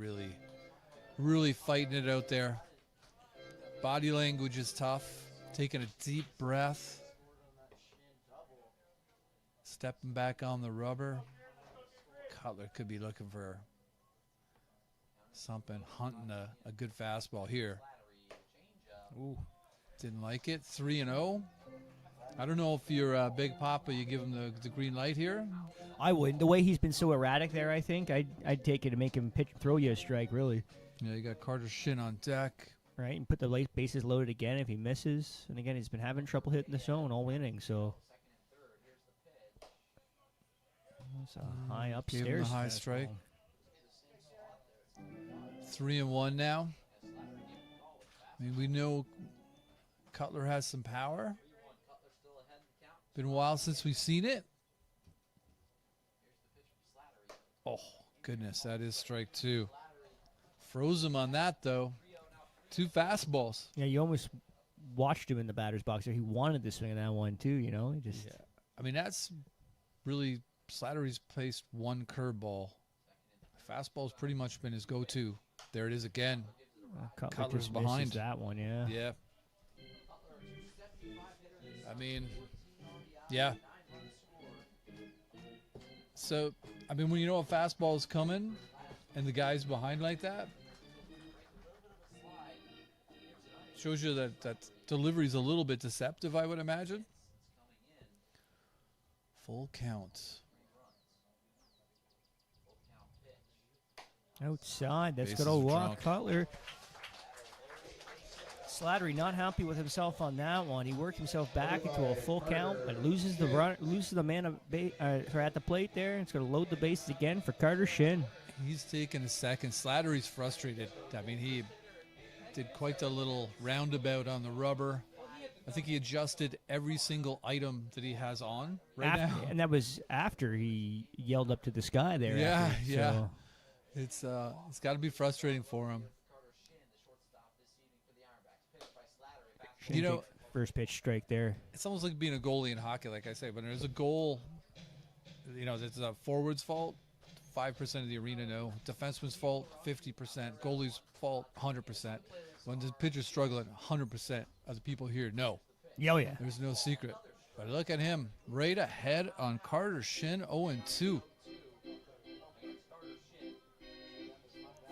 really fighting it out there. Body language is tough. Taking a deep breath. Stepping back on the rubber. Cutler could be looking for something, hunting a good fastball here. Ooh, didn't like it. 3-0. I don't know if you're Big Papa, you give him the green light here.
I would. The way he's been so erratic there, I think I'd take it to make him throw you a strike, really.
Yeah, you got Carter Shin on deck.
Right, and put the late bases loaded again if he misses. And again, he's been having trouble hitting the zone all inning, so. That's a high upstairs.
Gave him a high strike. 3-1 now. I mean, we know Cutler has some power. Been a while since we've seen it. Oh, goodness, that is strike 2. Froze him on that, though. 2 fastballs.
Yeah, you almost watched him in the batter's box there. He wanted to swing on that one, too, you know? He just.
Yeah. I mean, that's really Slattery's placed 1 curveball. Fastball's pretty much been his go-to. There it is again. Cutler's behind
that one, yeah.
Yeah. I mean, yeah. So, I mean, when you know a fastball is coming and the guy's behind like that, Shows you that delivery's a little bit deceptive, I would imagine. Full count.
Outside, that's
Bases
going to
are
walk
drunk.
Cutler. Slattery not happy with himself on that one. He worked himself back into a full count, but loses the man at the plate there. It's going to load the bases again for Carter Shin.
He's taking a second. Slattery's frustrated. I mean, he did quite a little roundabout on the rubber. I think he adjusted every single item that he has on right now.
And that was after he yelled up to the sky there.
Yeah,
after,
yeah.
so-
It's got to be frustrating for him.
Shin
You know-
takes first pitch strike there.
It's almost like being a goalie in hockey, like I say. When there's a goal, it's a forward's fault, 5% of the arena know. Defenseman's fault, 50%. Goalie's fault, 100%. When the pitcher's struggling, 100% of the people here know.
Oh, yeah.
There's no secret. But look at him, right ahead on Carter Shin, 0-2.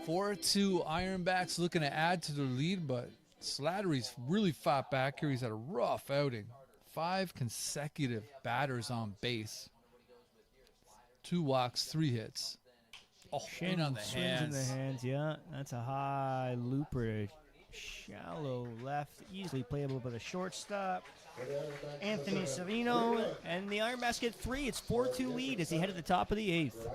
4-2 Ironbacks looking to add to their lead, but Slattery's really fought back here. He's had a rough outing. 5 consecutive batters on base. 2 walks, 3 hits. Oh,
Shin
in on the
swings
hands.
in the hands, yeah. That's a high looper. Shallow left, easily playable by the shortstop. Anthony Savino, and the Ironbacks get 3. It's 4-2 lead as he head to the top of the 8th.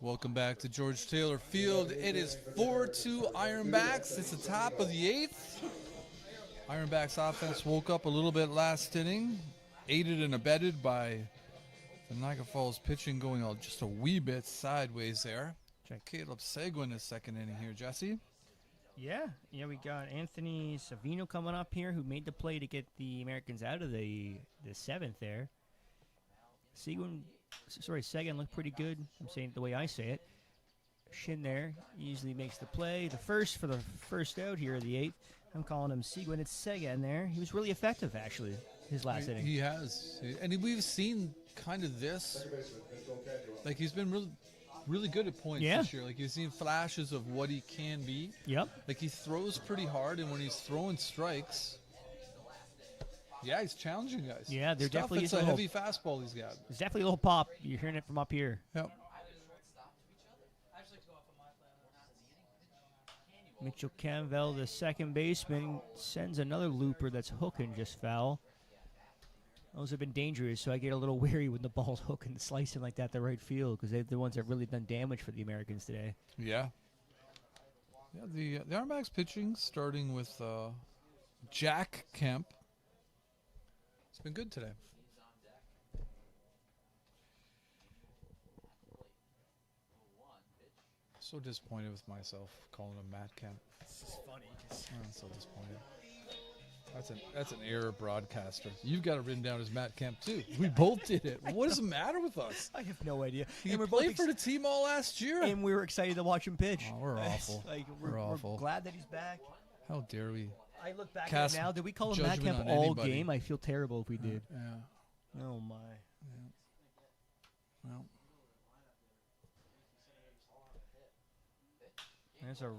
Welcome back to George Taylor Field. It is 4-2 Ironbacks. It's the top of the 8th. Ironbacks offense woke up a little bit last inning, aided and abetted by the Niagara Falls pitching going just a wee bit sideways there. Caleb Seguin is second inning here, Jesse.
Yeah, we got Anthony Savino coming up here, who made the play to get the Americans out of the 7th there. Seguin looked pretty good. I'm saying it the way I say it. Shin there usually makes the play. The first for the first out here of the 8th. I'm calling him Seguin. It's Seguin there. He was really effective, actually, his last inning.
He has. And we've seen kind of this. Like, he's been really good at points this year. Like, you've seen flashes of what he can be.
Yep.
Like, he throws pretty hard, and when he's throwing strikes, yeah, he's challenging guys.
Yeah, there definitely is
a heavy fastball he's got.
There's definitely a little pop. You're hearing it from up here.
Yep.
Mitchell Canvell, the second baseman, sends another looper that's hooking just foul. Those have been dangerous, so I get a little weary when the ball's hooking and slicing like that to right field, because they're the ones that really done damage for the Americans today.
Yeah. Yeah, the Ironbacks pitching, starting with Jack Kemp. It's been good today. So disappointed with myself calling him Matt Kemp.
This is funny.
I'm so disappointed. That's an error, broadcaster. You've got it written down as Matt Kemp too. We both did it. What is the matter with us?
I have no idea.
He
And we're
played
both
for the team all last year.
and we were excited to watch him pitch.
Oh, we're
It's
awful.
Like
We're awful.
glad that he's back.
How dare we?
I look back at
Cast
it now. Did we call him Matt
judgment
Kemp
on
all
anybody.
game? I feel terrible if we did.
Yeah.
Oh my.
Well,
There's a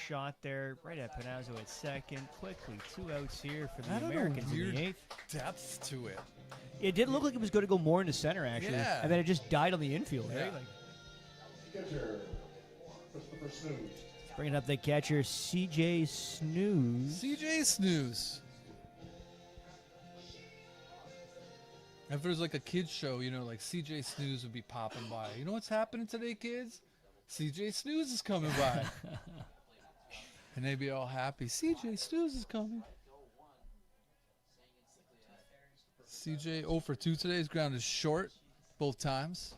shot there right at Panazzo at second. Quickly, 2 outs here for the
That had a
Americans in
weird
the 8th.
depth to it.
It did look like it was going to go more into center, actually.
Yeah.
And then it just died on the infield,
Yeah.
right? Like,
Catcher, Christopher Snooze.
bringing up the catcher, CJ Snooze.
CJ Snooze. If there's like a kids show, you know, like CJ Snooze would be popping by. You know what's happening today, kids? CJ Snooze is coming by. And they'd be all happy. CJ Snooze is coming. CJ 0 for 2 today. His ground is short both times.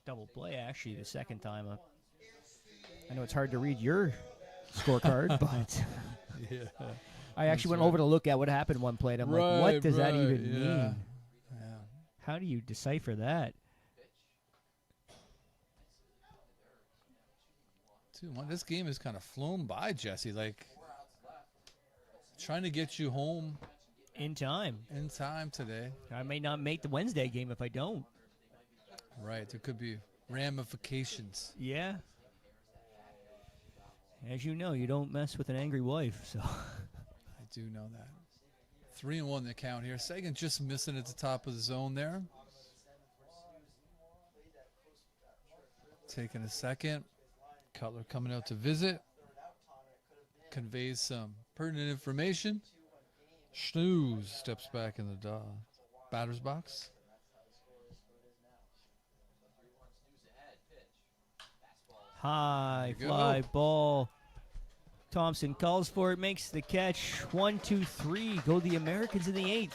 Double play, actually, the second time up. I know it's hard to read your scorecard, but
Yeah.
I actually went
right.
over to look at what happened in one play, and I'm like, what does that even mean?
Yeah.
How do you decipher that?
2-1. This game has kind of flown by, Jesse. Like, trying to get you home
In time.
in time today.
I may not make the Wednesday game if I don't.
Right. There could be ramifications.
Yeah. As you know, you don't mess with an angry wife, so.
I do know that. 3-1 the count here. Sagan just missing at the top of the zone there. Taking a second. Cutler coming out to visit. Conveys some pertinent information. Snooze steps back in the batter's box.
High
There you
fly
go.
ball. Thompson calls for it, makes the catch. 1-2-3. Go the Americans in the 8th.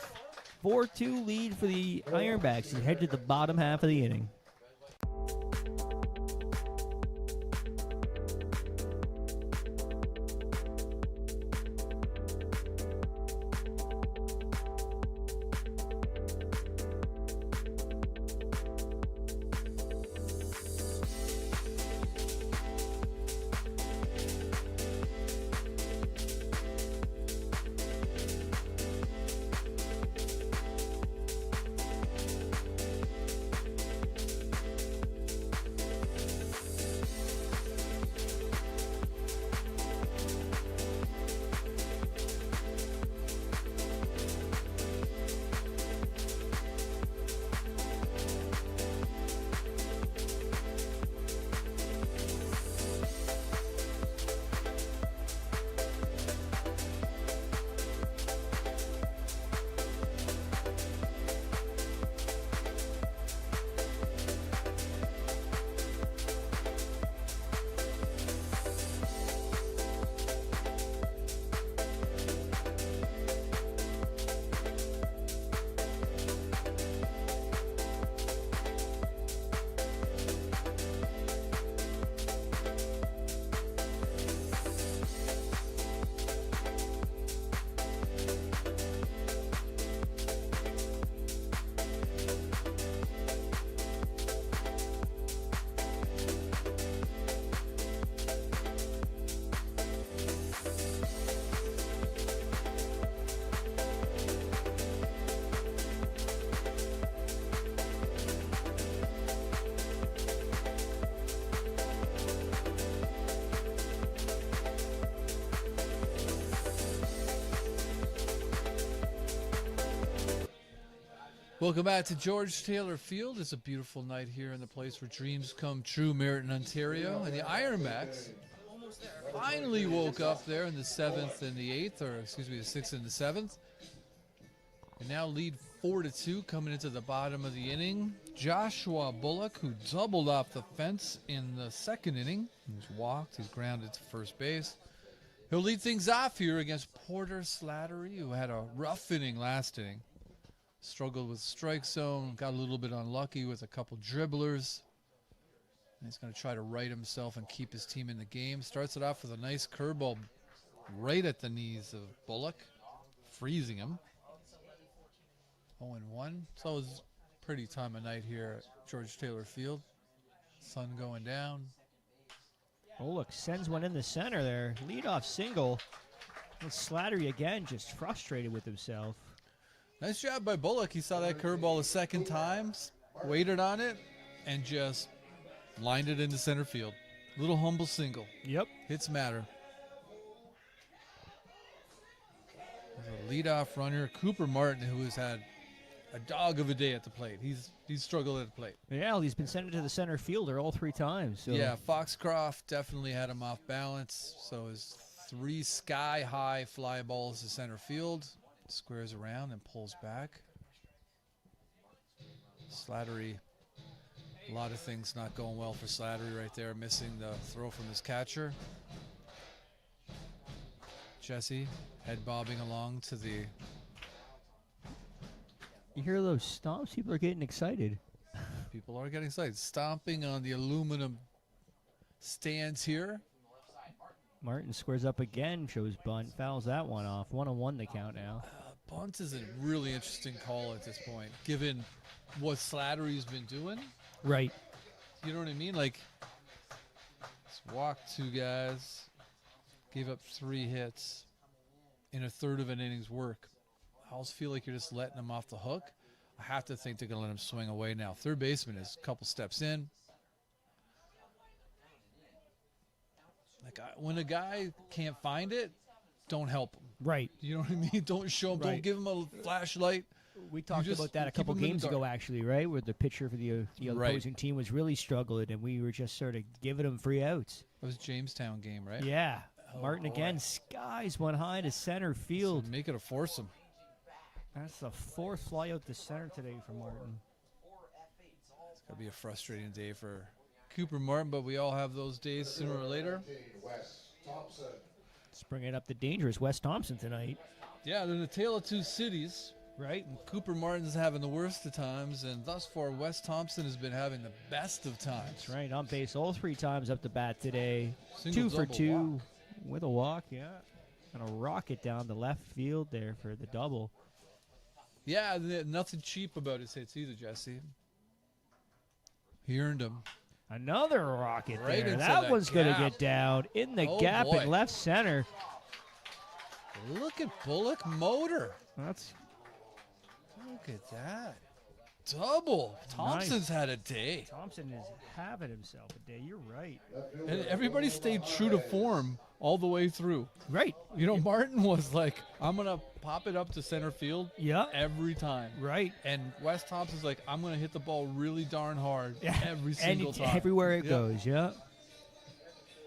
4-2 lead for the Ironbacks as they head to the bottom half of the inning.
Welcome back to George Taylor Field. It's a beautiful night here in the place where dreams come true, Merritton, Ontario. And the Ironbacks finally woke up there in the 7th and the 8th, or excuse me, the 6th and the 7th. And now lead 4-2 coming into the bottom of the inning. Joshua Bullock, who doubled off the fence in the second inning. He's walked, he's grounded to first base. He'll lead things off here against Porter Slattery, who had a rough inning last inning. struggled with strike zone, got a little bit unlucky with a couple dribblers. And he's going to try to right himself and keep his team in the game. Starts it off with a nice curveball right at the knees of Bullock, freezing him. 0-1. So it was pretty time of night here at George Taylor Field. Sun going down.
Bullock sends one in the center there. Leadoff single. And Slattery again just frustrated with himself.
Nice job by Bullock. He saw that curveball a second time, waited on it, and just lined it into center field. Little humble single.
Yep.
Hits matter. There's a leadoff runner, Cooper Martin, who has had a dog of a day at the plate. He's struggled at the plate.
Yeah, he's been sent into the center fielder all 3 times. So.
Yeah, Foxcroft definitely had him off balance. So his 3 sky-high fly balls to center field. Squares around and pulls back. Slattery, a lot of things not going well for Slattery right there, missing the throw from his catcher. Jesse head bobbing along to the...
You hear those stomps? People are getting excited.
People are getting excited. Stomping on the aluminum stands here.
Martin squares up again, shows bunt, fouls that one off. 1-1 the count now.
Bunt is a really interesting call at this point, given what Slattery's been doing.
Right.
You know what I mean? Like, he's walked 2 guys, gave up 3 hits in a third of an inning's work. I always feel like you're just letting him off the hook. I have to think they're going to let him swing away now. Third baseman is a couple steps in. Like, when a guy can't find it, don't help him.
Right.
You know what I mean? Don't show him.
Right.
Don't give him a flashlight.
We talked
just
about that a
keep
couple
him in the
games ago,
dark.
actually, right? Where the pitcher for the
Right.
opposing team was really struggling, and we were just sort of giving him free outs.
That was Jamestown game, right?
Yeah.
Oh,
Martin
boy.
again skies one high to center field.
So make it a foursome.
That's the 4th fly out to center today for Martin.
It's going to be a frustrating day for Cooper Martin, but we all have those days sooner or later.
Wes Thompson.
Let's bring it up the dangerous Wes Thompson tonight.
Yeah, they're the tale of 2 cities.
Right.
Cooper Martin's having the worst of times, and thus far, Wes Thompson has been having the best of times.
That's right. On base all 3 times up the bat today.
Single,
2 for
double,
2
walk.
with a walk, yeah. And a rocket down the left field there for the double.
Yeah, nothing cheap about his hits either, Jesse. He earned them.
Another rocket
Right
there.
into
That
the
one's going to
gap.
get down in the
Oh,
gap
boy.
in left center.
Look at Bullock motor.
That's
Look at that. Double. Thompson's had a day.
Thompson is having himself a day. You're right.
And everybody stayed true to form all the way through.
Right.
You know, Martin was like, I'm going to pop it up to center field
Yeah.
every time.
Right.
And Wes Thompson's like, I'm going to hit the ball really darn hard every
And
single time.
everywhere it
Yeah.
goes, yeah.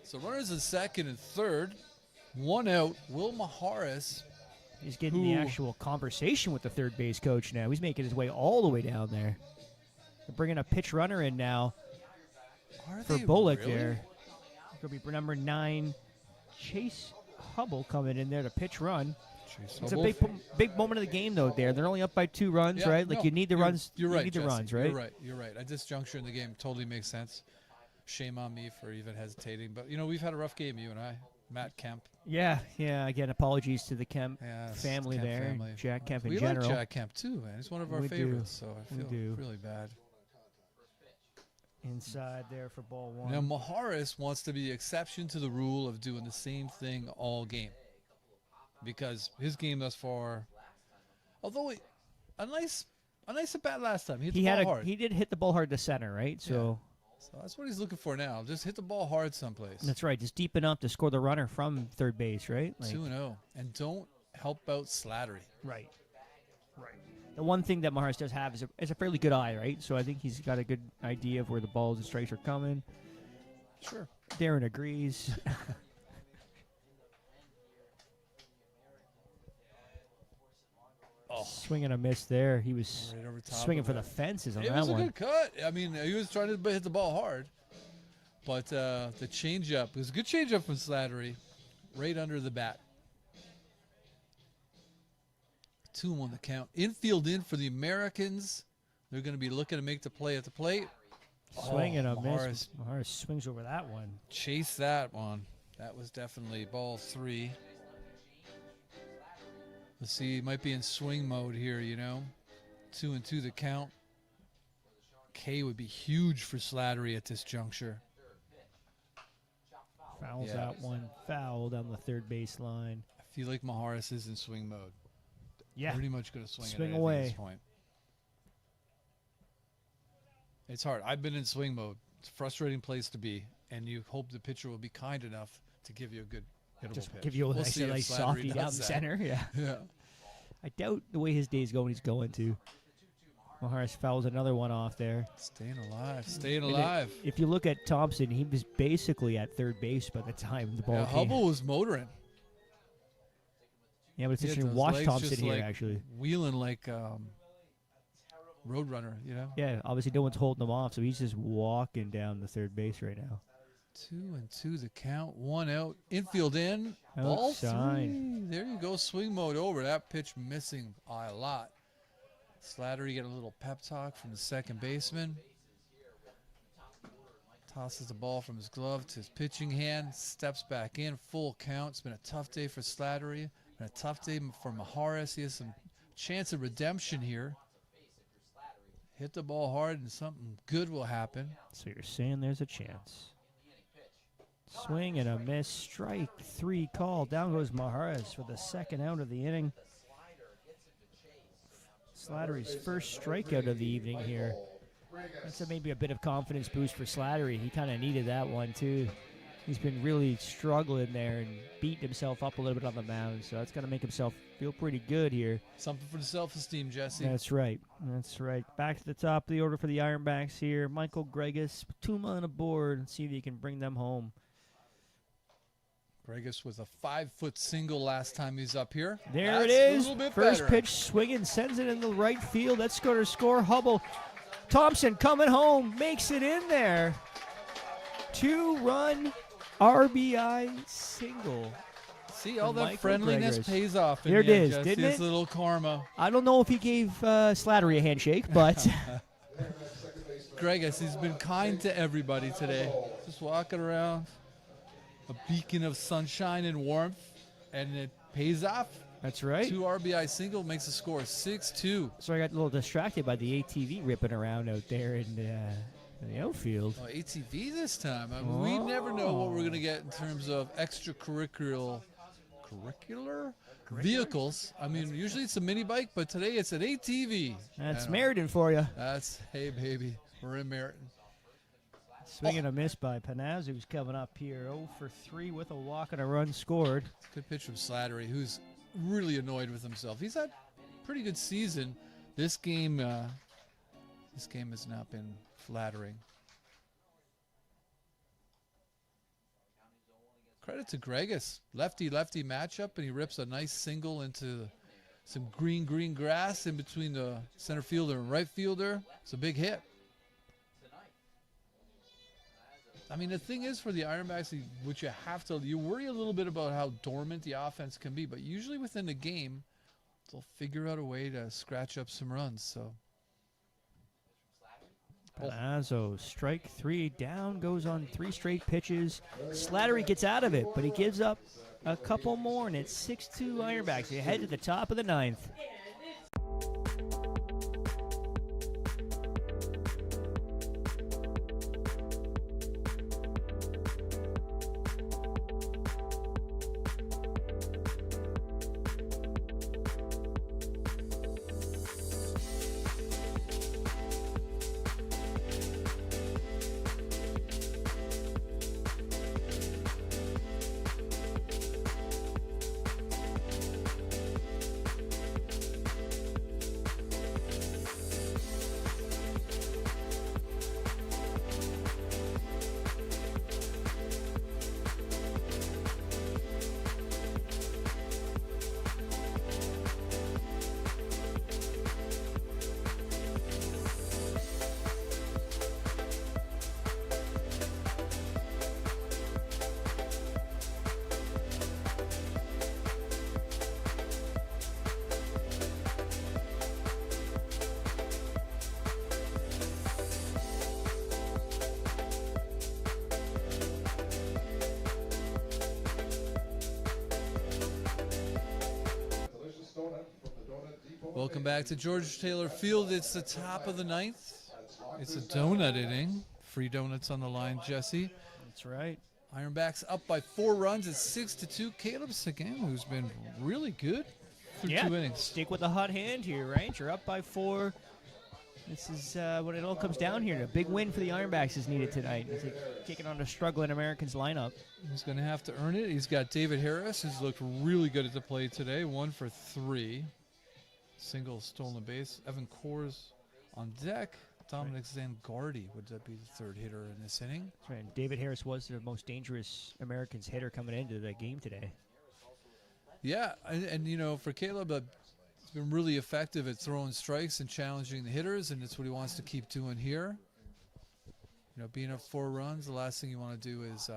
So runners in second and third. 1 out. Will Maharis.
He's getting the
Who-
actual conversation with the third base coach now. He's making his way all the way down there. They're bringing a pitch runner in now
Are
for
they
Bullock
really?
there. Going to be number 9, Chase Hubble coming in there to pitch run.
Chase
It's a
Hubble.
big moment of the game, though, there. They're only up by 2 runs,
Yeah,
right? Like,
no,
you need the
you're-
runs.
You're
you
right,
need the
Jesse.
runs, right?
You're right. You're right. At this juncture in the game, totally makes sense. Shame on me for even hesitating. But, you know, we've had a rough game, you and I. Matt Kemp.
Yeah. Again, apologies to the Kemp
Yeah, it's
family
Kemp
there.
family.
Jack Kemp in
We
general.
like Jack Kemp, too, man. He's one of our
We do.
favorites, so I
We
feel
do.
really bad.
Inside there for ball 1.
Now, Maharis wants to be the exception to the rule of doing the same thing all game. Because his game thus far, although a nice at bat last time. He hit the ball hard.
He did hit the ball hard to center, right? So
So that's what he's looking for now. Just hit the ball hard someplace.
that's right. Just deep enough to score the runner from third base, right?
2-0. And don't help out Slattery.
Right. The one thing that Maharis does have is a fairly good eye, right? So I think he's got a good idea of where the balls and strikes are coming.
Sure.
Darren agrees. Swing and a miss there. He was
Right over top
swinging
of
for
it.
the fences on
It
that
was a
one.
good cut. I mean, he was trying to hit the ball hard. But the changeup, it was a good changeup from Slattery. Right under the bat. 2 on the count. Infield in for the Americans. They're going to be looking to make the play at the plate.
Swing and a
Maharis
miss. Maharis swings over that one.
chase that one. That was definitely ball 3. Let's see, he might be in swing mode here, 2-2 the count. K would be huge for Slattery at this juncture.
Fouls
Yeah.
that one. Foul down the third baseline.
I feel like Maharis is in swing mode.
Yeah.
Pretty much going to swing
Swing
at
away.
this point. It's hard. I've been in swing mode. It's a frustrating place to be, and you hope the pitcher will be kind enough to give you a good hittable
Just
pitch.
give you a
We'll
nice,
see if
nice
Slattery
softy
does
down the
that.
center. Yeah.
Yeah.
I doubt the way his day's going, he's going to. Maharis fouls another one off there.
Staying alive. Staying
And
alive.
if you look at Thompson, he was basically at third base by the time the ball
Yeah,
came.
Hubble was motoring.
Yeah, but it's
He had
interesting.
those
Watch
legs
Thompson
just,
here,
like,
actually.
Wheeling like Roadrunner,
Yeah, obviously no one's holding him off, so he's just walking down the third base right now.
2-2 the count. 1 out. Infield in. Ball
Outside.
3. There you go. Swing mode over. That pitch missing by a lot. Slattery get a little pep talk from the second baseman. Tosses the ball from his glove to his pitching hand. Steps back in. Full count. It's been a tough day for Slattery. Been a tough day for Maharis. He has some chance of redemption here. Hit the ball hard and something good will happen.
So you're saying there's a chance. Swing and a miss. Strike 3 call. Down goes Maharis for the second out of the inning. Slattery's first strikeout of the evening here. That's maybe a bit of confidence boost for Slattery. He kind of needed that one, too. He's been really struggling there and beating himself up a little bit on the mound, so that's going to make himself feel pretty good here.
Something for the self-esteem, Jesse.
That's right. That's right. Back to the top of the order for the Ironbacks here. Michael Gregus, Tuma on the board, and see if he can bring them home.
Gregus with a 5-foot single last time he's up here.
There
That's
it is.
A little bit
First
better.
pitch swinging, sends it in the right field. Let's go to score. Hubble. Thompson coming home, makes it in there. 2-run RBI single.
See, all that
Michael
friendliness
Gregus.
pays off. In
There it
the end,
is,
Jesse.
didn't
It's
it?
a little karma.
I don't know if he gave Slattery a handshake, but
Gregus, he's been kind to everybody today. Just walking around, a beacon of sunshine and warmth, and it pays off.
that's right.
2 RBI single makes the score 6-2.
So I got a little distracted by the ATV ripping around out there in the outfield.
Oh, ATV this time. I mean, we never know what we're going to get in terms of extracurricular vehicles. I mean, usually it's a mini bike, but today it's an ATV.
That's
And,
Meriden for you.
That's, hey, baby, we're in Meriden.
Swinging a miss by Panaz, who's coming up here. 0 for 3 with a walk and a run scored.
Good pitch from Slattery, who's really annoyed with himself. He's had a pretty good season. This game has not been flattering. Credit to Gregus. Lefty-lefty matchup, and he rips a nice single into some green grass in between the center fielder and right fielder. It's a big hit. I mean, the thing is for the Ironbacks, which you worry a little bit about how dormant the offense can be, but usually within the game, they'll figure out a way to scratch up some runs. So,
Panazzo, strike 3, down, goes on 3 straight pitches. Slattery gets out of it, but he gives up a couple more, and it's 6-2 Ironbacks. They head to the top of the 9th.
Welcome back to George Taylor Field. It's the top of the ninth. It's a donut inning. Free donuts on the line, Jesse.
That's right.
Ironbacks up by 4 runs. It's 6-2. Caleb Sagan, who's been really good through 2 innings.
Stick with the hot hand here, right? You're up by 4. This is what it all comes down here. A big win for the Ironbacks is needed tonight. He's taking on a struggling Americans lineup.
He's going to have to earn it. He's got David Harris, who's looked really good at the plate today. 1 for 3. Single stolen base. Evan Coors on deck. Dominic Zangardi would be the 3rd hitter in this inning.
That's right. David Harris was the most dangerous Americans hitter coming into the game today.
Yeah, and you know, for Caleb, he's been really effective at throwing strikes and challenging the hitters, and it's what he wants to keep doing here. You know, being up 4 runs, the last thing you want to do is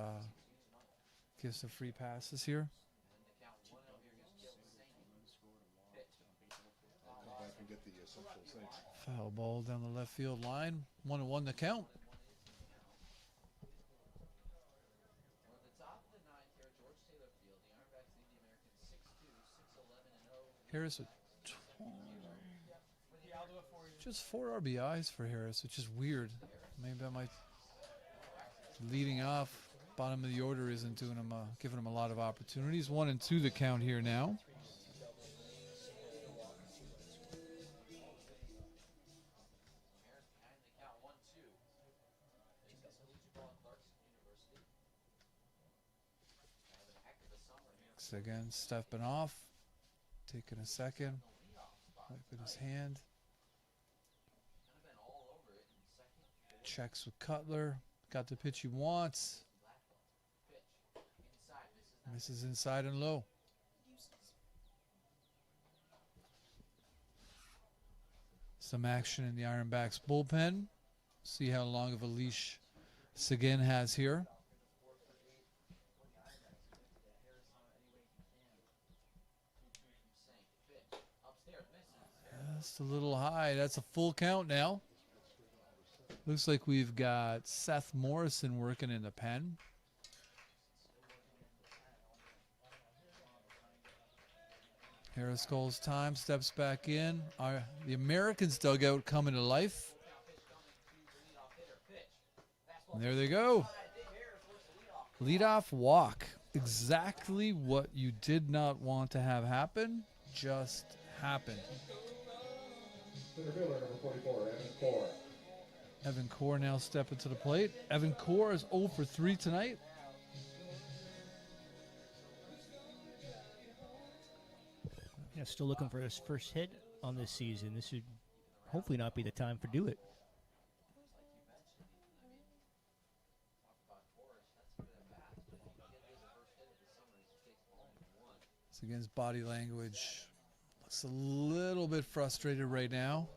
give some free passes here.
Back and get the Central Saints.
Foul ball down the left field line. 1-1 the count.
We're at the top of the ninth here at George Taylor Field. The Ironbacks lead the Americans 6-2, 6-11-0.
Harris with
Yeah, I'll do it for you.
just 4 RBIs for Harris, which is weird. Maybe that might leading off. Bottom of the order isn't doing him, giving him a lot of opportunities. 1-2 the count here now. Again, stepping off, taking a second, wiping his hand. Checks with Cutler, got the pitch he wants. Misses inside and low. Some action in the Ironbacks bullpen. See how long of a leash Sagan has here. Just a little high. That's a full count now. Looks like we've got Seth Morrison working in the pen. Harris calls time, steps back in. The Americans dugout coming to life. And there they go. Leadoff walk. Exactly what you did not want to have happen just happened.
Center fielder number 44, Evan Core.
Evan Core now stepping to the plate. Evan Core is 0 for 3 tonight.
Yeah, still looking for his first hit on this season. This should hopefully not be the time for do it.
It's against body language. Looks a little bit frustrated right now.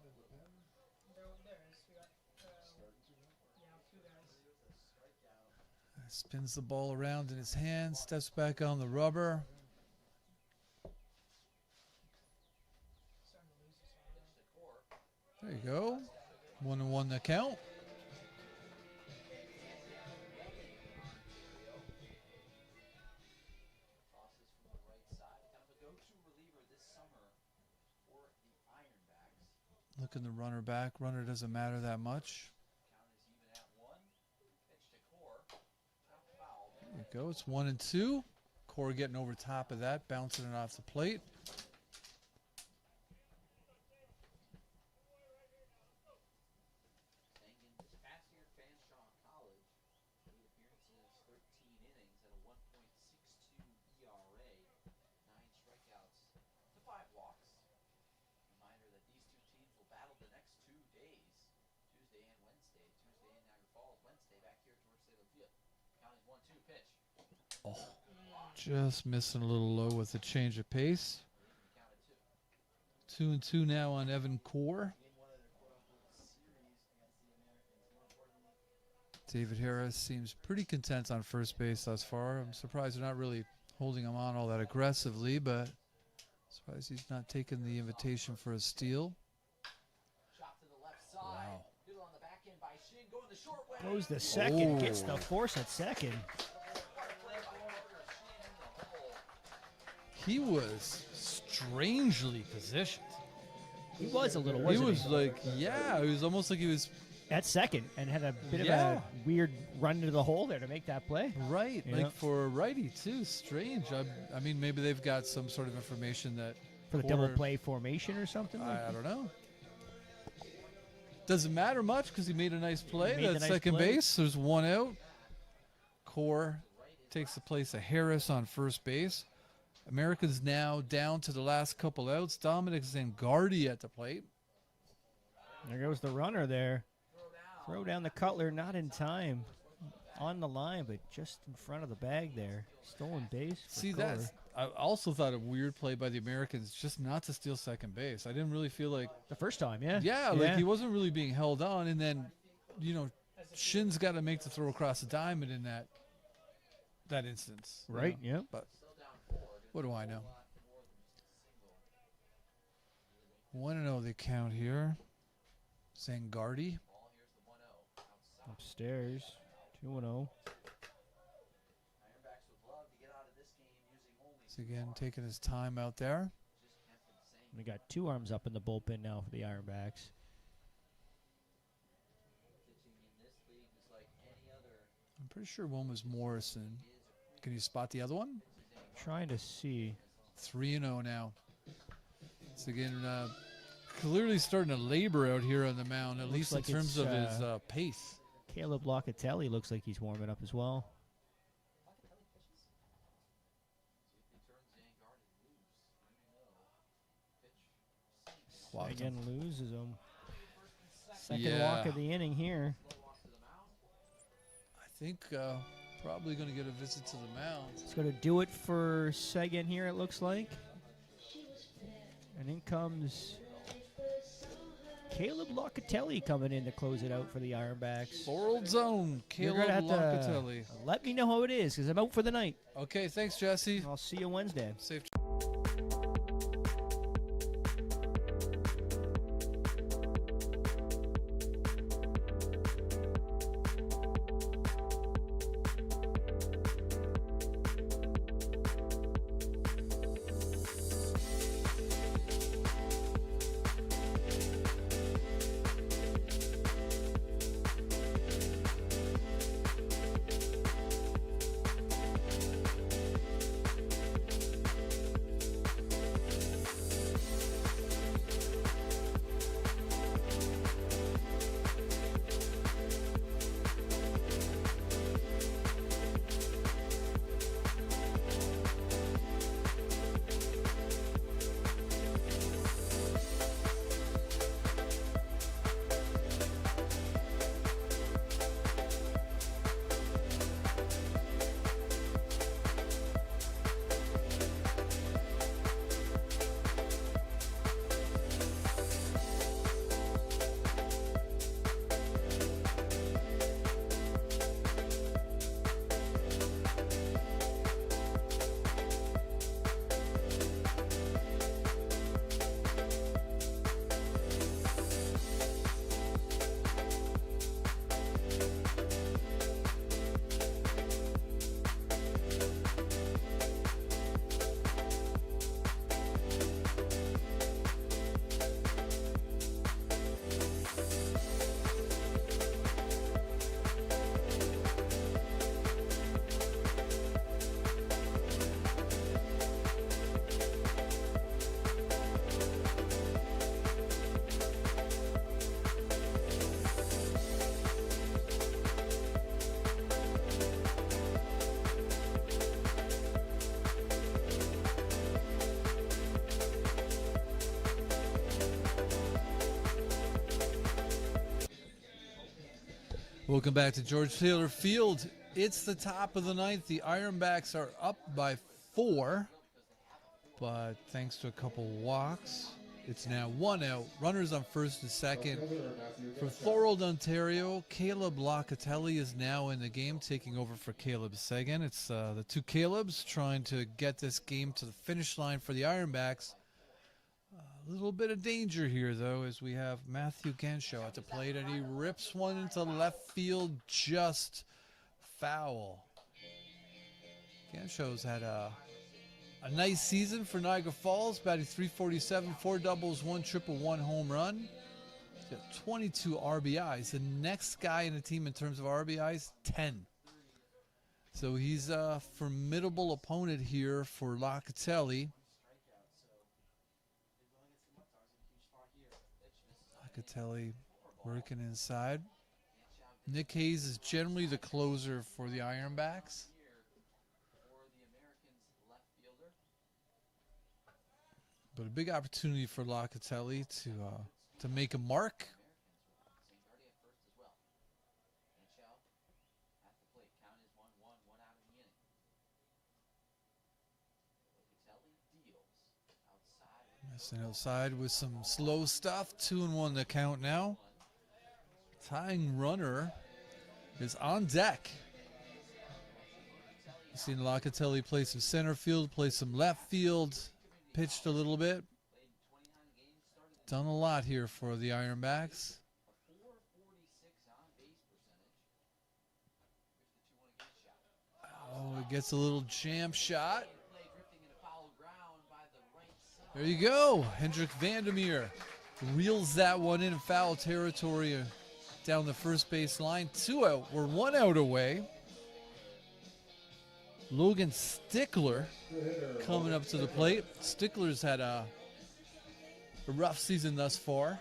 Spins the ball around in his hand, steps back on the rubber. There you go. 1-1 the count. Looking the runner back. Runner doesn't matter that much. There you go. It's 1-2. Core getting over top of that, bouncing it off the plate. Just missing a little low with a change of pace. 2-2 now on Evan Core. David Harris seems pretty content on first base thus far. I'm surprised they're not really holding him on all that aggressively, but surprised he's not taking the invitation for a steal. Wow.
Goes the second, gets the force at second.
He was strangely positioned.
He was a little,
He
wasn't he?
was like, yeah, it was almost like he was
At second, and had a bit of
Yeah.
a weird run into the hole there to make that play.
right,
Yeah.
like for a righty too. Strange. I mean, maybe they've got some sort of information that
For the double play formation or something?
I don't know. Doesn't matter much because he made a nice play.
He made the
That's
nice
second
play.
base. There's one out. Core takes the place of Harris on first base. Americans now down to the last couple outs. Dominic Zangardi at the plate.
There goes the runner there. Throw down the Cutler, not in time. On the line, but just in front of the bag there. Stolen base. For
See,
Core.
that's. I also thought a weird play by the Americans just not to steal second base. I didn't really feel like.
The first time, yeah.
Yeah, like he wasn't really being held on, and then, Shin's got to make the throw across the diamond in that instance.
Right, yeah.
But what do I know? 1-0 the count here. Zangardi.
Upstairs. 2-0.
Ironbacks would love to get out of this game using only
He's again taking his time out there.
just kept it the same.
We got 2 arms up in the bullpen now for the Ironbacks.
Pitching in this league is like any other.
I'm pretty sure one was Morrison. Can you spot the other one?
Trying to see.
3-0 now. It's again clearly starting to labor out here on the mound, at
Looks
least in
like
terms
it's,
of his pace.
Caleb Locatelli looks like he's warming up as well.
It turns Zangardi loose. 3-0. Pitch.
Wow.
Again, loses him. Second
Yeah.
walk of the inning here.
Walks to the mound.
I think probably going to get a visit to the mound.
It's going to do it for Sagan here, it looks like. And in comes Caleb Locatelli coming in to close it out for the Ironbacks.
Forward zone,
You're
Caleb
gonna have
Locatelli.
to let me know how it is because I'm out for the night.
Okay, thanks, Jesse.
I'll see you Wednesday.
Safe. Welcome back to George Taylor Field. It's the top of the ninth. The Ironbacks are up by 4, but thanks to a couple walks, it's now 1 out. Runners on first and second. From Thorold, Ontario, Caleb Locatelli is now in the game, taking over for Caleb Sagan. It's the two Calebs trying to get this game to the finish line for the Ironbacks. A little bit of danger here, though, as we have Matthew Ganshaw at the plate, and he rips one into left field, just foul. Ganshaw's had a A nice season for Niagara Falls, batting .347, 4 doubles, 1 triple, 1 home run. He's got 22 RBIs. The next guy in the team in terms of RBIs, 10. So he's a formidable opponent here for Locatelli. Locatelli working inside. Nick Hayes is generally the closer for the Ironbacks. But a big opportunity for Locatelli to make a mark. Missing outside with some slow stuff. 2-1 the count now. Tying runner is on deck. You've seen Locatelli play some center field, play some left field. Pitched a little bit. Done a lot here for the Ironbacks. Oh, it gets a little jam shot. There you go. Hendrik Vandermeer reels that one in foul territory down the first base line. 2 out. We're 1 out away. Logan Stickler coming up to the plate. Stickler's had a rough season thus far.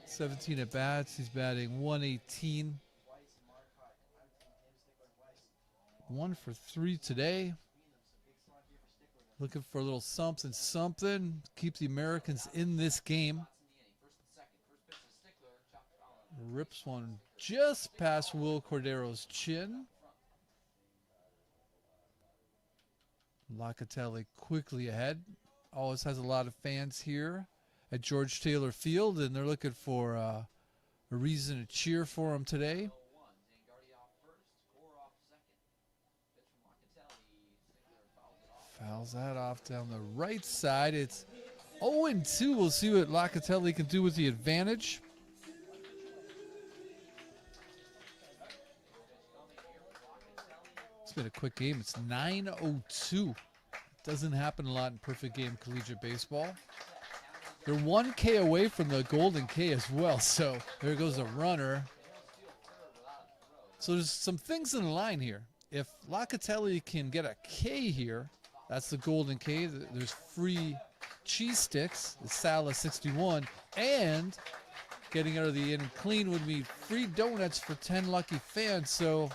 17 at bats. He's batting 118. 1 for 3 today. Looking for a little something. Keep the Americans in this game. Rips one just past Will Cordero's chin. Locatelli quickly ahead. Always has a lot of fans here at George Taylor Field, and they're looking for a reason to cheer for him today. Fouls that off down the right side. It's 0-2. We'll see what Locatelli can do with the advantage. It's been a quick game. It's 9-02. Doesn't happen a lot in perfect game collegiate baseball. They're 1 K away from the golden K as well, so there goes a runner. So there's some things in the line here. If Locatelli can get a K here, that's the golden K. There's free cheese sticks, the Sala 61, and getting out of the inning clean would be free donuts for 10 lucky fans. So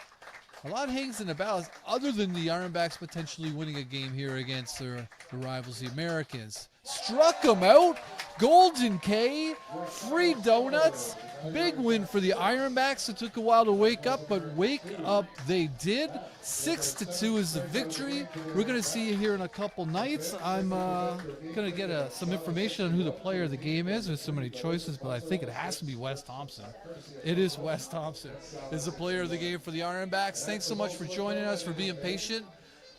a lot hangs in the balance, other than the Ironbacks potentially winning a game here against their rivals, the Americans. Struck them out. Golden K, free donuts. Big win for the Ironbacks. It took a while to wake up, but wake up they did. 6-2 is the victory. We're going to see you here in a couple nights. I'm going to get some information on who the player of the game is. There's so many choices, but I think it has to be Wes Thompson. It is Wes Thompson is the player of the game for the Ironbacks. Thanks so much for joining us, for being patient.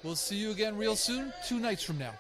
We'll see you again real soon, 2 nights from now.